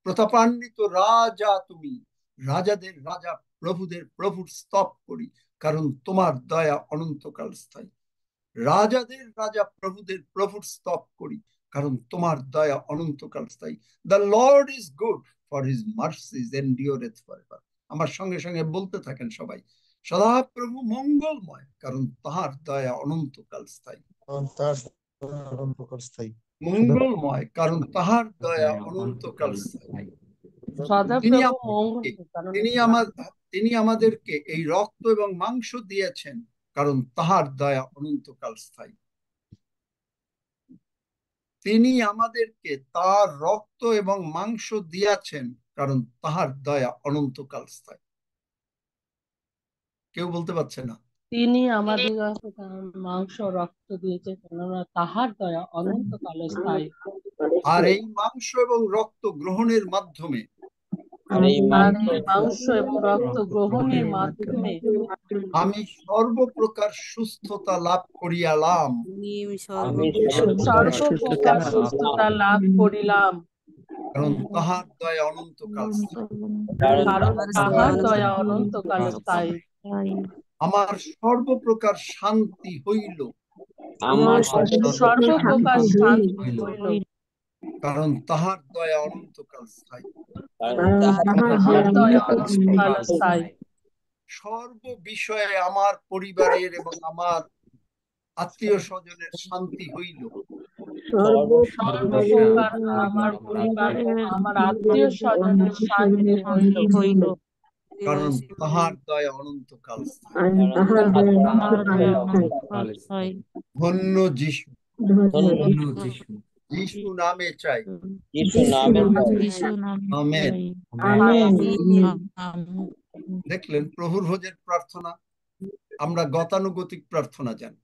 প্রতাপান্বিত রাজা তুমি, রাজাদের রাজা, প্রভুদের প্রভুর স্তব করি, কারণ তোমার দয়া অনন্তকাল স্থায়ী। রাজাদের রাজা, প্রভুদের প্রভুর স্তব করি, কারণ তোমার দয়া অনন্তকাল স্থায়ী। The Lord is good, for his mercies endureth forever. আমার সঙ্গে সঙ্গে বলতে থাকেন সবাই, সদাপ্রভু মঙ্গলময়, কারণ তাহার দয়া অনন্তকাল স্থায়ী। মঙ্গলময়, কারণ তাহার দয়া অনন্তকাল স্থায়ী। তিনি সদাপ্রভু মঙ্গল আমাদেরকে কারণ তিনি আমাদেরকে এই রক্ত এবং মাংস দিয়েছেন, কারণ তাহার দয়া অনন্তকাল স্থায়ী। তিনি আমাদেরকে তার রক্ত এবং মাংস দিয়াছেন, কারণ তাহার দয়া অনন্তকাল স্থায়ী। কেউ বলতে পারছে না। তিনি আমাদিগকে তার মাংস রক্ত দিয়েছে, কেননা তাহার দয়া অনন্তকাল স্থায়ী। আর এই মাংস এবং রক্ত গ্রহণের মাধ্যমে আর এই আর মাংস এই মাংস এবং রক্ত গ্রহণের মাধ্যমে আমি সর্বপ্রকার সুস্থতা লাভ করিয়ালাম, আমি সর্বপ্রকার সুস্থতা লাভ করিলাম, কারণ তাহার দয়া অনন্তকাল স্থায়ী। কারণ তাহার দয়া অনন্তকাল স্থায়ী। আমার সর্বপ্রকার শান্তি হইল, আমার সর্বপ্রকার শান্তি হইল, কারণ তাহার দয়া অনন্তকাল স্থায়ী। তাহার দয়া অনন্তকাল স্থায়ী। সর্ব বিষয়ে আমার পরিবারের এবং আমার আত্মীয় স্বজনের শান্তি হইল, সর্বপ্রকার আমার পরিবার ও আমার আত্মীয় স্বজনের শান্তি হইল, কারণ তাহার দয়া অনন্তকাল স্থায়ী। ধন্য যিশু, ধন্য যিশু। যিশু নামে চাই। যিশু নামে আমেন। আমেন। দেখলেন প্রভুর ভোজের প্রার্থনা। আমরা গতানুগতিক প্রার্থনা জানি,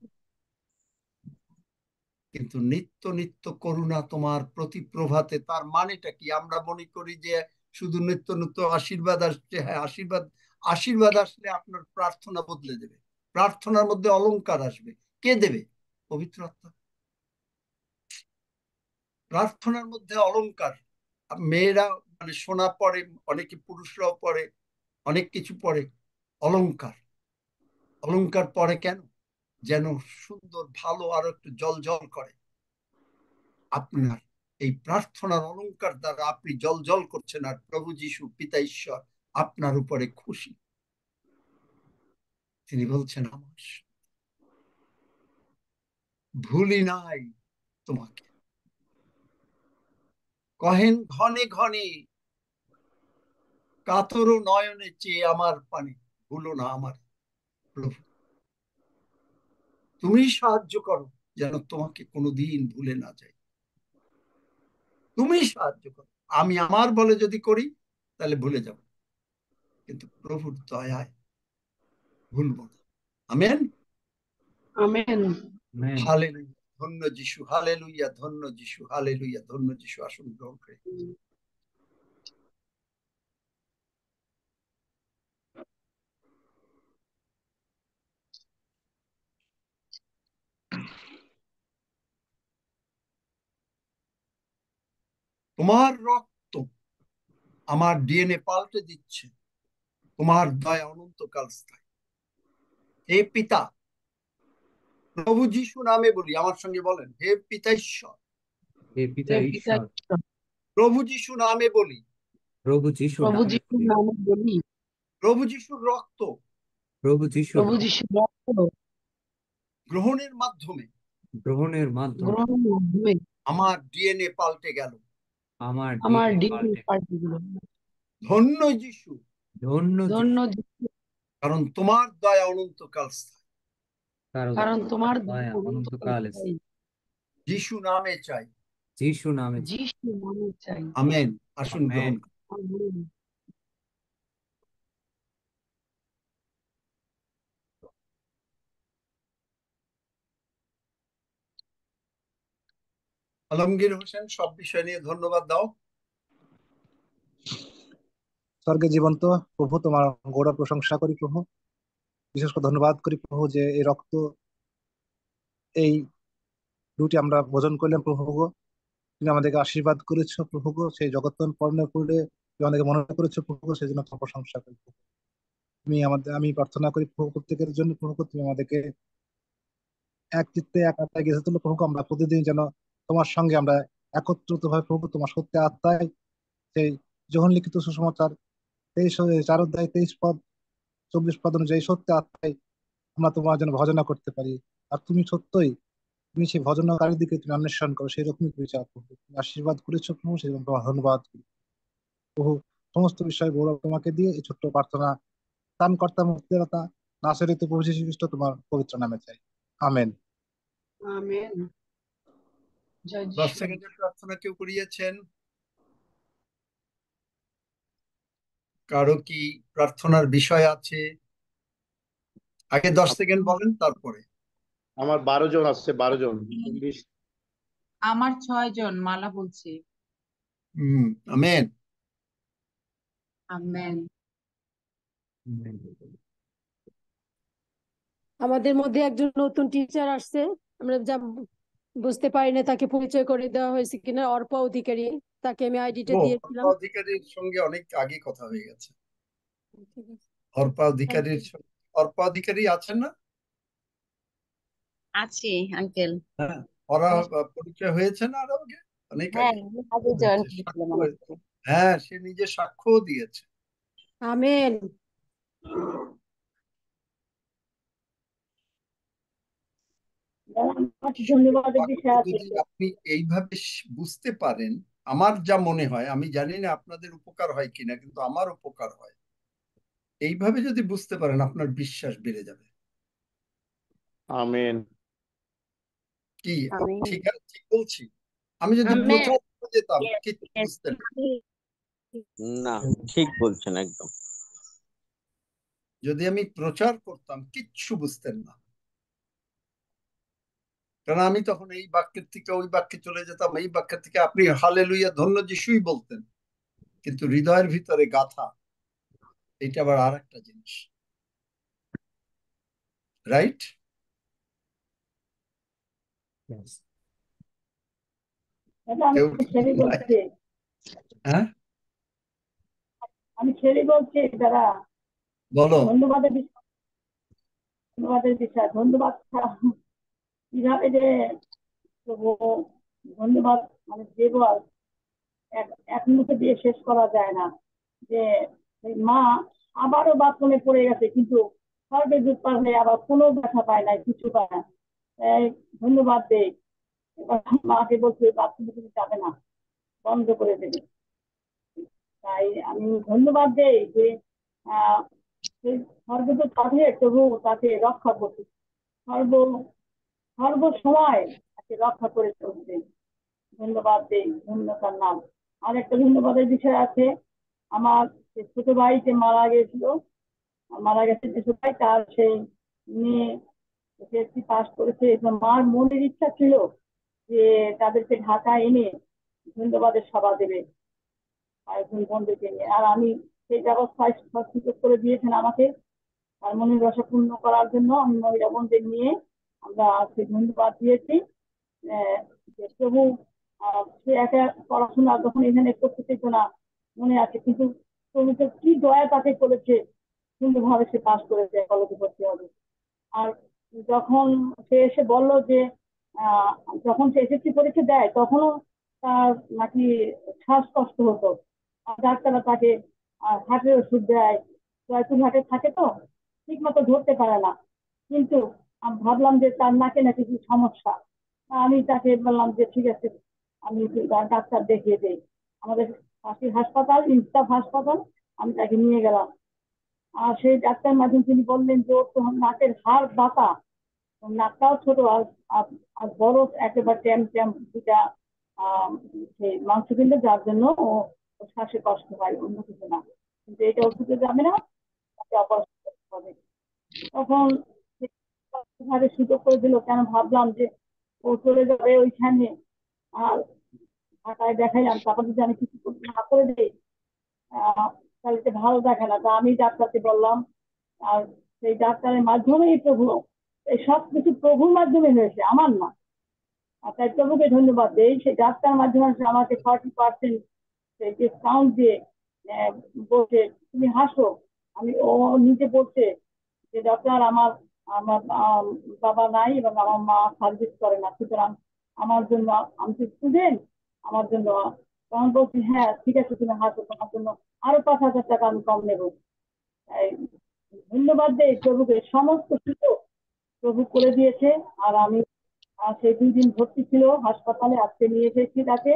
কিন্তু নিত্য নিত্য করুণা তোমার প্রতি প্রভাতে, তার মানেটা কি? আমরা মনে করি যে শুধু নিত্য নিত্য আশীর্বাদ আসছে। হ্যাঁ, আশীর্বাদ আশীর্বাদ আসলে আপনার প্রার্থনা বদলে দেবে। প্রার্থনার মধ্যে অলংকার আসবে। কে দেবে? পবিত্র আত্মা। প্রার্থনার মধ্যে অলংকার। মেয়েরা মানে সোনা পরে, অনেকে পুরুষরাও পরে, অনেক কিছু পরে। অলংকার, অলংকার পরে কেন? যেন সুন্দর, ভালো, আরো একটু জল জল করে। আপনার এই প্রার্থনার অলংকার দ্বারা আপনি জল জল করছেন, আর প্রভু যিশু পিতা ঈশ্বর আপনার উপরে খুশি। তিনি বলছেন, আমার ভুলি নাই তোমাকে। কহেন ঘনে ঘনে, কাতর নয়নে চেয়ে আমার পানে, ভুলো না আমার প্রভু। তুমি সাহায্য করো যেন তোমাকে কোনোদিন ভুলে না যাই। তুমি সাহায্য করো। আমি আমার বলে যদি করি তাহলে ভুলে যাব, কিন্তু প্রভুর দয়ায় ভুলব না। আমেন। আমেন। হালেলুয়া, ধন্য যিশু। হালেলুয়া, ধন্য যিশু। হালেলুয়া, ধন্য যিশু। আসুন গ্রহণ করে। তোমার রক্ত আমার ডিএনএ পাল্টে দিচ্ছে। তোমার দয়া অনন্তকাল স্থায়ী। হে পিতা, প্রভু যিশু নামে বলি, আমার সঙ্গে বলেন, হে পিতা ঈশ্বর। হে পিতা ঈশ্বর। প্রভু যিশু নামে বলি, প্রভু যিশু নামে বলি, প্রভু যিশুর রক্ত প্রভু যিশু গ্রহণের মাধ্যমে আমার ডিএনএ পাল্টে গেল। আমার ডিএনএ পাল্টে গেল। ধন্য যিশু, ধন্য যিশু, কারণ তোমার দয়া অনন্তকাল স্থায়ী। কারণ তোমার দয়া অনন্তকাল স্থায়ী। যিশু নামে চাই। যিশু নামে চাই। আমেন। আসুন গ্রহণ করুন। আলমগীর হোসেন, সব বিষয় নিয়ে ধন্যবাদ দাও। স্বর্গে জীবন্ত প্রভু, তোমার গৌরব প্রশংসা করি প্রভু। বিশেষ করে ধন্যবাদ করি প্রভু যে এই রক্ত, এই রুটি আমরা ভোজন করলাম প্রভু গো। তুমি আমাদেরকে আশীর্বাদ করেছো প্রভু গো, সেই জগত্তন পর্ণ করে তুমি আমাদেরকে মনে করেছো প্রভু গো, সেই জন্য তোমার প্রশংসা করি প্রভু। আমি প্রার্থনা করি প্রভু প্রত্যেকের জন্য প্রভু গো, তুমি আমাদেরকে এক চিত্তে এক আত্মায় গেছে তুলো প্রভু গো। আমরা প্রতিদিন যেন তোমার সঙ্গে আমরা একত্রিত ভাবে প্রভু তোমার সত্য আত্মায়, সেই যোহন লিখিত সুসমাচার 4 অধ্যায় 23 পদ 24 পদ অনুযায়ী সত্য আত্মায় আমরা তোমার জন্য ভজনা করতে পারি। আর তুমি সত্যই, তুমি সেই ভজনকারীর দিকে তুমি অন্বেষণ করো, সেই রকমই তুমি চাও প্রভু। তুমি আশীর্বাদ করেছো প্রভু, সেই জন্য তোমার ধন্যবাদ করি প্রভু। সমস্ত বিষয় গৌরব তোমাকে দিয়ে এই ছোট্ট প্রার্থনা ত্রাণকর্তা মুক্তিদাতা নাসরিত প্রভু যীশু খ্রিস্ট তোমার পবিত্র নামে চাই। আমেন। আমেন। জয় 10 যিশু। সেকেন্ডের প্রার্থনা কেউ করিয়েছেন? কারো কি প্রার্থনার বিষয় আছে? আগে 10 সেকেন্ড বলেন, তারপরে। আমার 12 জন আসছে, 12 জন। আমার 6 জন, মালা বলছি। আমেন। আমেন। আমাদের মধ্যে একজন নতুন টিচার আসছে, আমরা যা বুঝতে পারি না তাকে পরিচয় করে দেওয়া হয়েছে কিনা। অর্পা অধিকারী, তাকে আমি আইডিটা ও, দিয়েছিলাম। অর্পা অধিকারীর সঙ্গে অনেক আগে কথা হয়ে গেছে। অর্পা অধিকারীর অর্পা অধিকারী আছেন না? আছি আঙ্কেল। হ্যাঁ, ওরা পরিচয় হয়েছে না আরো আগে? অনেক হ্যাঁ, আগে আগে জয়েন হয়েছে, করেছিলাম সাক্ষ্য আমাদের। হয়েছে। হ্যাঁ, সে নিজে সাক্ষ্যও দিয়েছে। আমেন। ধন্যবাদের বিষয় বাক্য আছে। যদি আপনি এইভাবে বুঝতে পারেন, আমার যা মনে হয়, আমি জানি না আপনাদের উপকার হয় কিনা, কিন্তু আমার উপকার হয়। এইভাবে যদি বুঝতে পারেন, আপনার বিশ্বাস বেড়ে যাবে। আমেন। কি আমেন। ঠিক আছে? ঠিক বলছি? আমি যদি আমেন। প্রচার করে যেতাম, Yes, কিছু yes. বুঝতেন না। না, ঠিক বলছেন একদম। যদি আমি প্রচার করতাম, কিচ্ছু বুঝতেন না। কারণ আমি তখন এই বাক্যের থেকে ওই বাক্যে চলে যেতাম, এই বাক্যের থেকে আপনি হালেলুয়া ধন্য যিশুই বলতেন, কিন্তু হৃদয়ের ভিতরে গাথা, এটা আবার আর একটা জিনিস। রাইট? কেউ ছেলে বলছি, হ্যাঁ, আমি ছেলে বলছি দাদা। বলো। ধন্যবাদের বিষয়, ধন্যবাদ কিভাবে যে তবু ধন্যবাদ মানে দেব, এক মুখে দিয়ে শেষ করা যায় না। যে মা আবারও বাথরুমে পড়ে গেছে, কিন্তু স্বর্গে দুধ পার হয়ে আবার কোনো ব্যথা পায় না, কিছু পায় না। ধন্যবাদ দেই। এবার মাকে বলছে বাথরুমে তুমি যাবে না, বন্ধ করে দেবে। তাই আমি ধন্যবাদ দেই যে স্বর্গদূত পাঠিয়ে তবু তাকে রক্ষা করছে, সর্বসময় তাকে রক্ষা করে চলছে। ধন্যবাদ দেই, ধন্যতার নাম। আর একটা ধন্যবাদের বিষয় আছে, আমার ছোট ভাই যে মারা গেছে যে ছোট ভাই, তার সেই মেয়ে এসএসসি পাস করেছে। মার মনের ইচ্ছা ছিল যে তাদেরকে ঢাকা এনে ধন্যবাদের সভা দেবে কয়েকজন বন্ধুকে নিয়ে। আর আমি সেই ব্যবস্থায় সুযোগ করে দিয়েছেন আমাকে, তার মনের রসা পূর্ণ করার জন্য আমি মহিলা বোনদের নিয়ে আমরা সেই ধন্যবাদ দিয়েছি। যে প্রভু সে একা পড়াশোনা যখন এখানে করতে চেত না, মনে আছে, কিন্তু প্রভু তো কি দয়া তাকে করেছে, সুন্দরভাবে সে পাস করেছে, কলেজে ভর্তি হবে। আর যখন সে এসে বলল যে আহ, যখন সে এসএসসি পরীক্ষা দেয় তখনও তার নাকি শ্বাসকষ্ট হতো, আর ডাক্তাররা তাকে হার্টের ওষুধ দেয়, জয়পুর হাটে থাকে তো ঠিক মতো ধরতে পারে না। কিন্তু আমি ভাবলাম যে তার নাকে নাকি কি সমস্যা। আমি তাকে বললাম যে ঠিক আছে, আমি ডাক্তার দেখিয়ে দেই। আমাদের পাশের হাসপাতাল, ইনস্টাফ হাসপাতাল, আমি তাকে নিয়ে গেলাম। আর সেই ডাক্তার মাধ্যমে তিনি বললেন যে ওর তো নাকের হাড় বাঁকা, নাকটাও ছোট, আর বড় একেবারে ট্যাম ট্যাম দুটা সেই মাংসপিণ্ড, যার জন্য ও শ্বাসে কষ্ট হয়, অন্য কিছু না। কিন্তু এটা ওষুধে যাবে না, তাকে অপারেশন করতে হবে। তখন ভাবে সুযোগ করে দিল, কেন ভাবলাম যে ও চলে যাবে ওইখানে, আর ঢাকায় দেখাইলাম, তারপর যদি আমি কিছু না করে দিই তাহলে তো ভালো দেখে না। তা আমি ডাক্তারকে বললাম, আর সেই ডাক্তারের মাধ্যমেই প্রভু, এই সব কিছু প্রভুর মাধ্যমে হয়েছে, আমার না। আর তাই প্রভুকে ধন্যবাদ দেই, সেই ডাক্তার মাধ্যমে আমাকে 40% ডিসকাউন্ট দিয়ে বলছে তুমি হাসো। ও নিজে বলছে যে ডক্টর আমার আমার বাবা নাই এবং আমার মা সার্ভিস করে না, সুতরাং আমার জন্য, আমি তো স্টুডেন্ট, আমার জন্য। তখন বলছি হ্যাঁ ঠিক আছে, তুমি হাসো, তোমার জন্য আরো 5,000 টাকা আমি কম নেবো। ধন্যবাদ দেই প্রভুকে, সমস্ত কিছু প্রভু করে দিয়েছে। আর আমি সেই 2 দিন ভর্তি ছিল হাসপাতালে, আজকে নিয়ে এসেছি তাকে।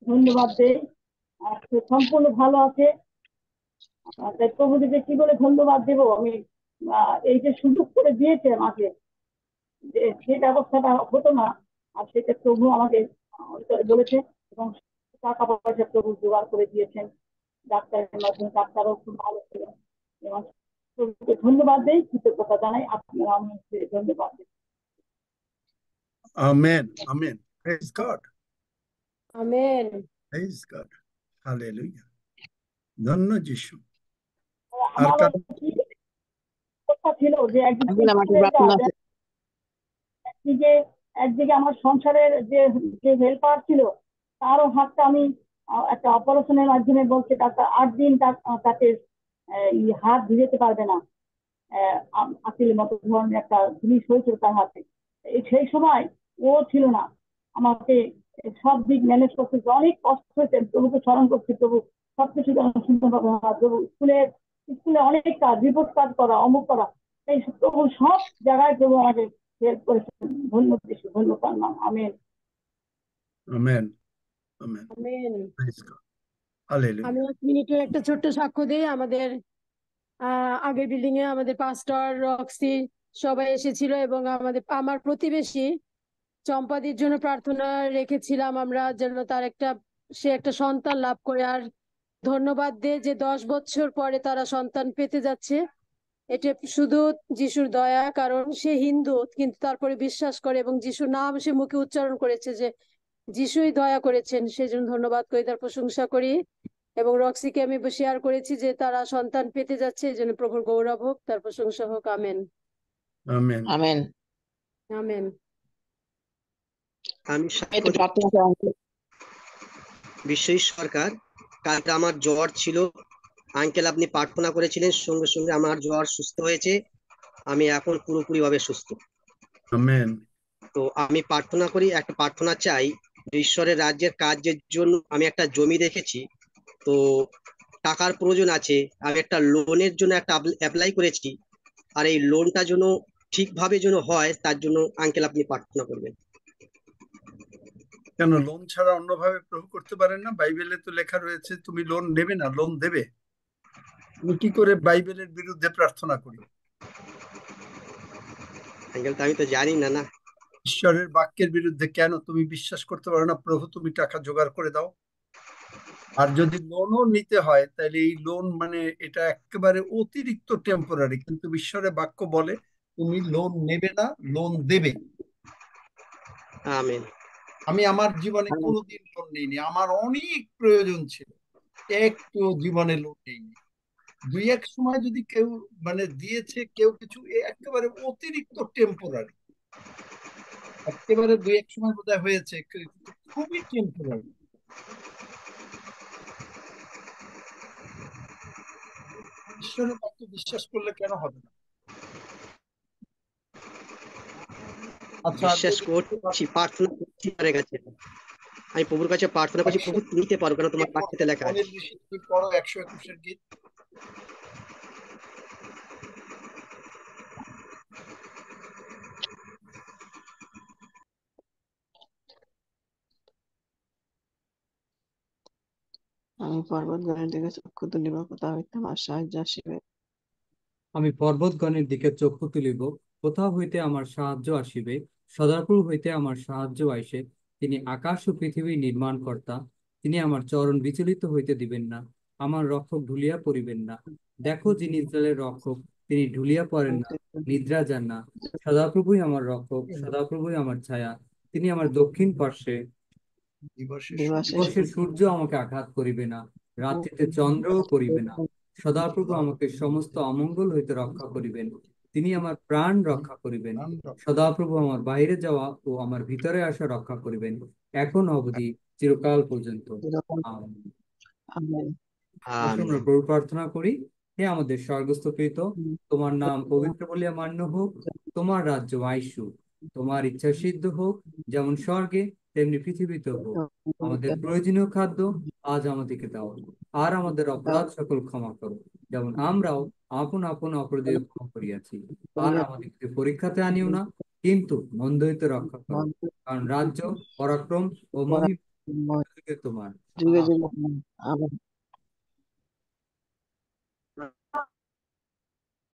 ধন্যবাদ দেই, আজকে সম্পূর্ণ ভালো আছে। তাই প্রভুকে কি করে ধন্যবাদ দেবো আমি। এই যে সুযোগ করে দিয়েছে আমাকে, যে ব্যবস্থাটা হতো না, আর সেটা প্রভু আমাকে করে বলেছে, এবং টাকা পয়সা প্রভু জোগাড় করে দিয়েছেন ডাক্তারের মাধ্যমে। ডাক্তারও খুব ভালো ছিল, এবং প্রভুকে ধন্যবাদ দেই, কৃতজ্ঞতা জানাই। আপনারা আমাকে ধন্যবাদ দেন। Amen. Amen. Praise God. Amen. Praise God. Hallelujah. ধন্য যিশু। আর আমার কারো কথা ছিল যে আঙ্কেল আমাকে প্রার্থনা আছে। একদিকে আমার সংসারের যে হেল্পার ছিল, তারও হাতটা আমি একটা অপারেশনের মাধ্যমে বলছে ডাক্তার 8 দিন তাকে হাত ভিজাতে পারবে না। আপিলের মতো ধরনের একটা জিনিস হয়েছিল তার হাতে। সেই সময় ও ছিল না, আমাকে সব দিক ম্যানেজ করতে অনেক কষ্ট হয়েছে। প্রভুকে স্মরণ করছি, প্রভু সবকিছু যেন সুন্দরভাবে হয়। প্রভু স্কুলে অনেক কাজ, রিপোর্ট কাজ করা, অমুক করা, এই প্রভু সব জায়গায় প্রভু আমাকে হেল্প করেছেন। ধন্যবাদ যিশু, ধন্যবাদ নাম। Amen. Amen. Amen. Amen. Praise God. Hallelujah. আমি 1 মিনিটের একটা ছোট্ট সাক্ষ্য দিই। আমাদের আগের বিল্ডিং এ আমাদের পাস্টর, রক্সি সবাই এসেছিল, এবং আমার প্রতিবেশী চম্পাদির জন্য প্রার্থনা রেখেছিলাম আমরা, যেন সে একটা সন্তান লাভ করে। আর ধন্যবাদ দে যে 10 বছর পরে তারা সন্তান পেতে যাচ্ছে। এটা শুধু যিশুর দয়া, কারণ সে হিন্দু কিন্তু তারপরে বিশ্বাস করে, এবং যিশুর নাম সে মুখে উচ্চারণ করেছে যে যিশুই দয়া করেছেন। সেজন্য ধন্যবাদ করি, তার প্রশংসা করি। এবং রক্সিকে আমি শেয়ার করেছি যে তারা সন্তান পেতে যাচ্ছে, এই জন্য প্রভুর গৌরব হোক, তার প্রশংসা হোক। আমেন। Amen. আমেন। আমেন। আমি এই সাক্ষ্য তো দিই। প্রার্থনা করি আঙ্কেল। বিশ্বজিৎ সরকার, কালকে আমার জ্বর ছিল। আঙ্কেল আপনি প্রার্থনা করেছিলেন, সঙ্গে সঙ্গে আমার জ্বর সুস্থ হয়েছে। আমি এখন পুরোপুরি ভাবে সুস্থ। Amen. তো আমি প্রার্থনা করি, একটা প্রার্থনা চাই যে ঈশ্বরের রাজ্যের কাজের জন্য আমি একটা জমি দেখেছি, তো টাকার প্রয়োজন আছে। আমি একটা লোনের জন্য একটা অ্যাপ্লাই করেছি, আর এই লোনটা যেন ঠিকভাবে যেন হয়, তার জন্য আঙ্কেল আপনি প্রার্থনা করবেন। কেন লোন ছাড়া অন্যভাবে প্রভু করতে পারেন না? বাইবেলে তো লেখা রয়েছে তুমি লোন নেবে না, লোন দেবে। তুমি কি করে বাইবেলের বিরুদ্ধে প্রার্থনা করি? আঙ্কেল তো আমি তো জানি না। না, ঈশ্বরের বাক্যের বিরুদ্ধে কেন? তুমি বিশ্বাস করতে পারো না প্রভু তুমি টাকা জোগাড় করে দাও? আর যদি লোনও নিতে হয়, তাহলে এই লোন মানে এটা একেবারে অতিরিক্ত টেম্পোরারি, কিন্তু ঈশ্বরের বাক্য বলে তুমি লোন নেবে না, লোন দেবে। আমেন। আমি আমার জীবনে কোনোদিন লোন নিইনি, আমার অনেক প্রয়োজন ছিল, একটু জীবনে লোন নেইনি। 2-1 সময় যদি কেউ মানে দিয়েছে কেউ কিছু, একেবারে অতিরিক্ত টেম্পোরারি, একেবারে 2-1 সময় বোধহয় হয়েছে, কিন্তু খুবই টেম্পোরারি। ঈশ্বরের বাক্য বিশ্বাস করলে কেন হবে না? আচ্ছা, বিশ্বাস করছি, প্রার্থনা করছি তার কাছে। আমি প্রভুর কাছে প্রার্থনা করছি, প্রভু তুমি নিতে পারো, কেন তোমার বাক্যতে লেখা আছে। পড়ো 121 গীত। আমি পর্বতগণের দিকে চক্ষু তুলিব, কোথা হইতে আমার সাহায্য আসিবে। আমি পর্বতগণের দিকে চক্ষু তুলিব, কোথা হইতে আমার সাহায্য আসিবে। সদাপ্রভু হইতে আমার সাহায্য আইসে। তিনি আকাশ ও পৃথিবী নির্মাণ কর্তা। তিনি আমার চরণ বিচলিত হইতে দিবেন না, আমার রক্ষক ঢুলিয়া পড়িবেন না। দেখো, যিনি ইসরায়েলের রক্ষক, তিনি ঢুলিয়া পড়েন না, নিদ্রা যান না। সদাপ্রভুই আমার রক্ষক, সদাপ্রভুই আমার ছায়া। তিনি আমার দক্ষিণ পার্শ্বে। দিবসের সূর্য আমাকে আঘাত করিবে না, রাত্রিতে চন্দ্রও করিবে না। সদাপ্রভু আমাকে সমস্ত অমঙ্গল হইতে রক্ষা করিবেন। তিনি আমার প্রাণ রক্ষা করিবেন। সদাপ্রভু আমার বাইরে যাওয়া ও আমার ভিতরে আসা রক্ষা করিবেন, এখন অবধি চিরকাল পর্যন্ত। আমেন। আমেন। আসুন আমরা প্রভু প্রার্থনা করি। হে আমাদের স্বর্গস্থ পিতা, তোমার নাম পবিত্র বলিয়া মান্য হোক, তোমার রাজ্য আইসুক, তোমার ইচ্ছা সিদ্ধ হোক, যেমন স্বর্গে তেমনি পৃথিবীতে হোক। আমাদের প্রয়োজনীয় খাদ্য আজ আমাদেরকে দাও, আর আমাদের অপরাধ সকল ক্ষমা করো, যেমন আমরাও আপন আপন অপরাধীদের ক্ষমা করিয়াছি। আর আমাদেরকে পরীক্ষাতে আনিও না, কিন্তু মন্দ হইতে রক্ষা করো, কারণ রাজ্য, পরাক্রম ও মহিমা তোমার। যুগে যুগে। আমেন।